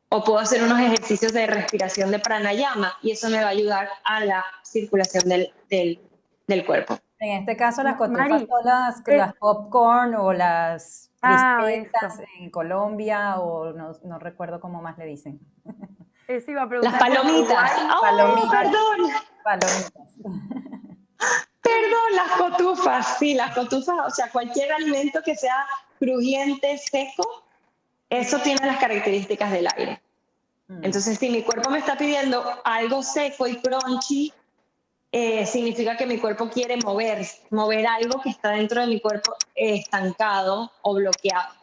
o puedo hacer unos ejercicios de respiración de pranayama y eso me va a ayudar a la circulación del cuerpo. En este caso, las cotufas Mari, son las popcorn o las crispetas eso. en Colombia, o no recuerdo cómo más le dicen. Eso iba a Las preguntar. ¿En palomitas. Uruguay? ¡Oh, Palomitas. perdón! Palomitas. Perdón, las cotufas. Sí, las cotufas, o sea, cualquier alimento que sea crujiente, seco, eso tiene las características del aire. Entonces, si mi cuerpo me está pidiendo algo seco y crunchy, significa que mi cuerpo quiere mover algo que está dentro de mi cuerpo estancado o bloqueado.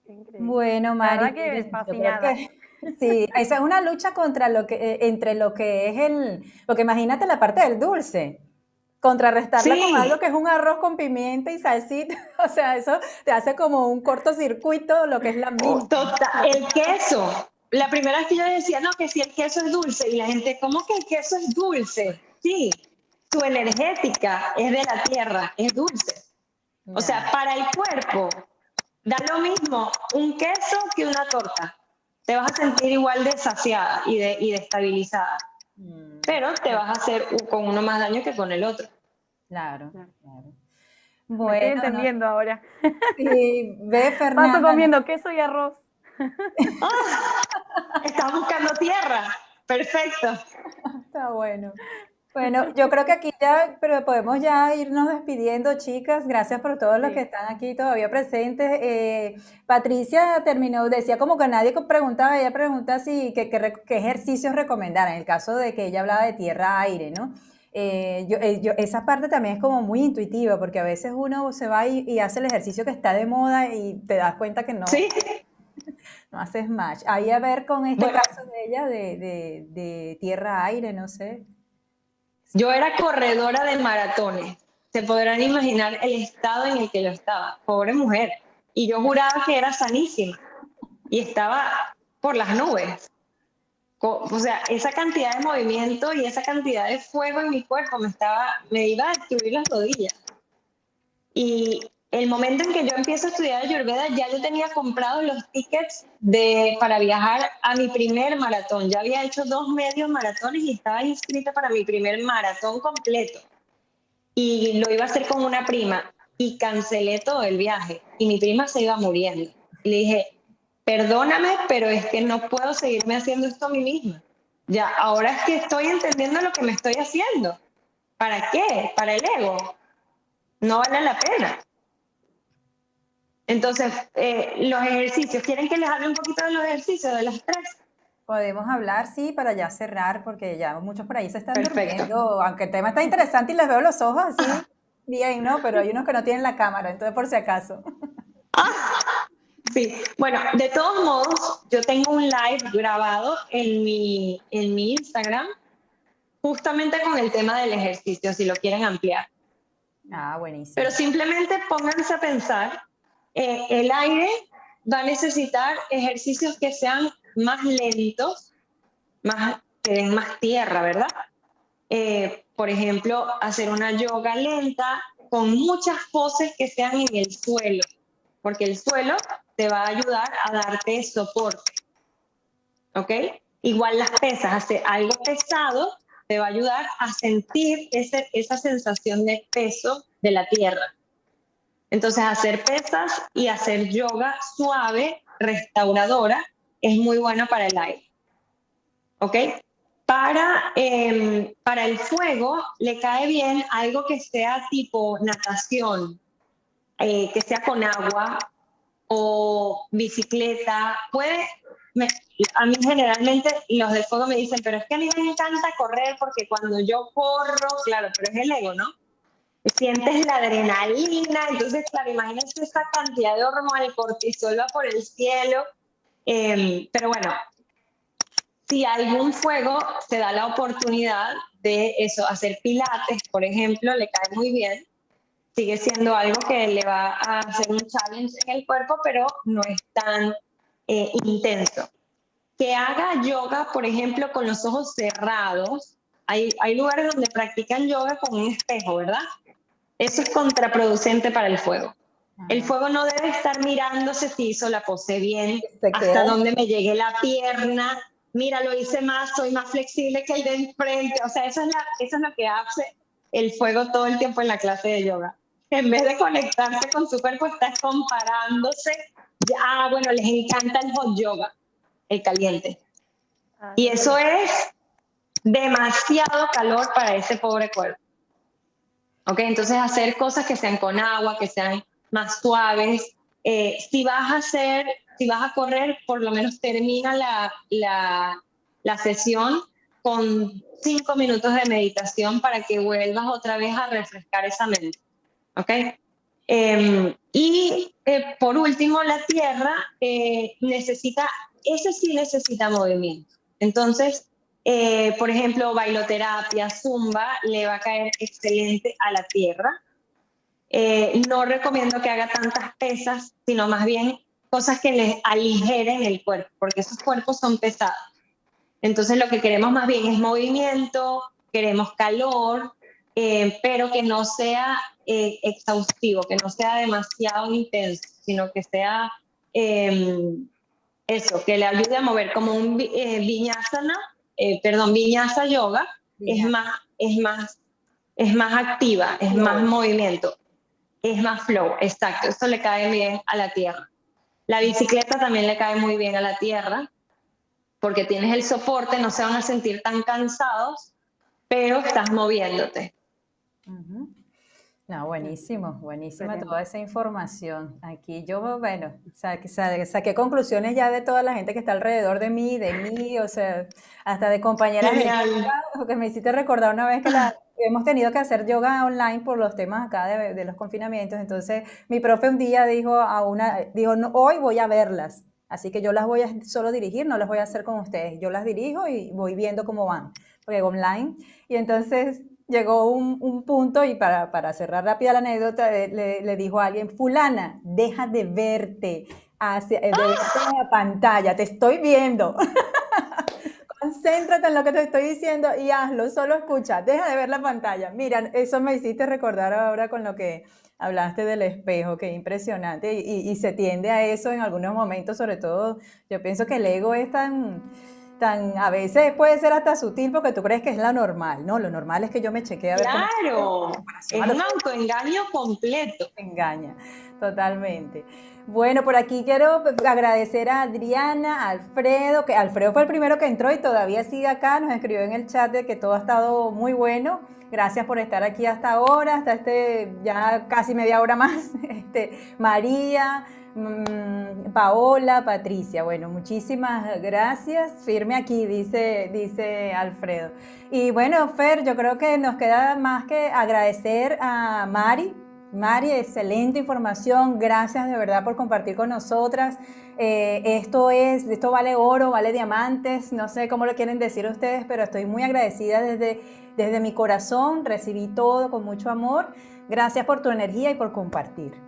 Increíble. Bueno, La Mari, verdad que yo creo fascinada. que sí, esa es una lucha contra entre lo que es porque imagínate la parte del dulce, contrarrestarla con algo Sí, que es un arroz con pimienta y salsita, o sea, eso te hace como un cortocircuito lo que es la mente, ¿no? total. El queso. La primera vez que yo decía, no, que si el queso es dulce, y la gente, ¿cómo que el queso es dulce? Sí, su energética es de la tierra, es dulce. O Ya. sea, para el cuerpo, da lo mismo un queso que una torta. Te vas a sentir igual de saciada y de estabilizada. Pero te vas a hacer con uno más daño que con el otro. Claro, claro. Me estoy Bueno, no, entendiendo ahora. sí, ve Paso Fernanda, comiendo queso y arroz. Estás buscando tierra. Perfecto. está bueno. Bueno, yo creo que aquí ya, pero podemos ya irnos despidiendo, chicas. Gracias por todos los Sí. que están aquí todavía presentes. Patricia terminó, decía como que nadie preguntaba, ella pregunta si qué ejercicios recomendar en el caso de que ella hablaba de tierra-aire, ¿no? Esa parte también es como muy intuitiva, porque a veces uno se va y hace el ejercicio que está de moda y te das cuenta que no, Sí. no haces match. Ahí a ver con este Bueno, caso de ella de tierra-aire, no sé. yo era corredora de maratones. Se podrán imaginar el estado en el que yo estaba. Pobre mujer. Y yo juraba que era sanísima. Y estaba por las nubes. O sea, esa cantidad de movimiento y esa cantidad de fuego en mi cuerpo me iba a destruir las rodillas. Y el momento en que yo empiezo a estudiar Ayurveda, ya yo tenía comprados los tickets para viajar a mi primer maratón. Ya había hecho 2 medios maratones y estaba inscrita para mi primer maratón completo. Y lo iba a hacer con una prima y cancelé todo el viaje y mi prima se iba muriendo. Y le dije, perdóname, pero es que no puedo seguirme haciendo esto a mí misma. Ya, ahora es que estoy entendiendo lo que me estoy haciendo. ¿Para qué? Para el ego. No vale la pena. Entonces, los ejercicios, ¿quieren que les hable un poquito de los ejercicios, de las 3? Podemos hablar, sí, para ya cerrar, porque ya muchos por ahí se están Perfecto. durmiendo, aunque el tema está interesante y les veo los ojos así bien, ¿no? Pero hay unos que no tienen la cámara, entonces por si acaso. Sí, bueno, de todos modos, yo tengo un live grabado en mi Instagram, justamente con el tema del ejercicio, si lo quieren ampliar. Ah, buenísimo. Pero simplemente pónganse a pensar, el aire va a necesitar ejercicios que sean más lentos, que den más tierra, ¿verdad? Por ejemplo, hacer una yoga lenta con muchas poses que sean en el suelo, porque el suelo te va a ayudar a darte soporte, ¿ok? Igual las pesas, hacer algo pesado te va a ayudar a sentir esa sensación de peso de la tierra. Entonces, hacer pesas y hacer yoga suave, restauradora, es muy bueno para el aire, ¿ok? Para el fuego le cae bien algo que sea tipo natación, que sea con agua o bicicleta. A mí generalmente los de fuego me dicen, pero es que a mí me encanta correr porque cuando yo corro, claro, pero es el ego, ¿no? Sientes la adrenalina, entonces, claro, imagínense esa cantidad de hormona, el cortisol va por el cielo, pero bueno, si algún fuego se da la oportunidad de eso, hacer pilates, por ejemplo, le cae muy bien, sigue siendo algo que le va a hacer un challenge en el cuerpo, pero no es tan intenso. Que haga yoga, por ejemplo, con los ojos cerrados. Hay lugares donde practican yoga con un espejo, ¿verdad? Eso es contraproducente para el fuego. El fuego no debe estar mirándose si hizo la pose bien, hasta dónde me llegue la pierna, mira, lo hice más, soy más flexible que el de enfrente. O sea, eso es lo que hace el fuego todo el tiempo en la clase de yoga. En vez de conectarse con su cuerpo, está comparándose. Bueno, les encanta el hot yoga, el caliente. Y eso es demasiado calor para ese pobre cuerpo. ¿Ok? Entonces, hacer cosas que sean con agua, que sean más suaves. Si vas a correr, por lo menos termina la sesión con 5 minutos de meditación para que vuelvas otra vez a refrescar esa mente. ¿Ok? Por último, la tierra ese sí necesita movimiento. Entonces, por ejemplo, bailoterapia, zumba, le va a caer excelente a la tierra. No recomiendo que haga tantas pesas, sino más bien cosas que les aligeren el cuerpo, porque esos cuerpos son pesados. Entonces, lo que queremos más bien es movimiento, queremos calor, pero que no sea exhaustivo, que no sea demasiado intenso, sino que sea eso, que le ayude a mover como un vinyasa yoga, es más activa, es más movimiento, es más flow, exacto, esto le cae bien a la tierra. La bicicleta también le cae muy bien a la tierra, porque tienes el soporte, no se van a sentir tan cansados, pero estás moviéndote. No, buenísima toda esa información. Aquí yo, bueno, saqué conclusiones ya de toda la gente que está alrededor de mí, o sea, hasta de compañeras de yoga, que me hiciste recordar una vez que hemos tenido que hacer yoga online por los temas acá de los confinamientos. Entonces, mi profe un día dijo no, hoy voy a verlas, así que yo las voy a solo dirigir, no las voy a hacer con ustedes. Yo las dirijo y voy viendo cómo van, porque online. Y entonces llegó un punto, y para cerrar rápida la anécdota, le dijo a alguien, fulana, deja de verte, de verte en la pantalla, te estoy viendo. concéntrate en lo que te estoy diciendo y hazlo, solo escucha, deja de ver la pantalla. Mira, eso me hiciste recordar ahora con lo que hablaste del espejo, que impresionante, y se tiende a eso en algunos momentos, sobre todo, yo pienso que el ego es a veces puede ser hasta sutil porque tú crees que es la normal, ¿no? Lo normal es que yo me chequee a ver cómo Claro, comparación es a lo un que autoengaño completo. te engaña, totalmente. Bueno, por aquí quiero agradecer a Adriana, a Alfredo, que Alfredo fue el primero que entró y todavía sigue acá, nos escribió en el chat de que todo ha estado muy bueno. Gracias por estar aquí hasta ahora, hasta ya casi media hora más. María, Paola, Patricia, bueno, muchísimas gracias. Firme aquí, dice Alfredo. Y bueno, Fer, yo creo que nos queda más que agradecer a Mari. Mari, excelente información, gracias de verdad por compartir con nosotras. Esto vale oro, vale diamantes, no sé cómo lo quieren decir ustedes, pero estoy muy agradecida desde mi corazón, recibí todo con mucho amor. Gracias por tu energía y por compartir.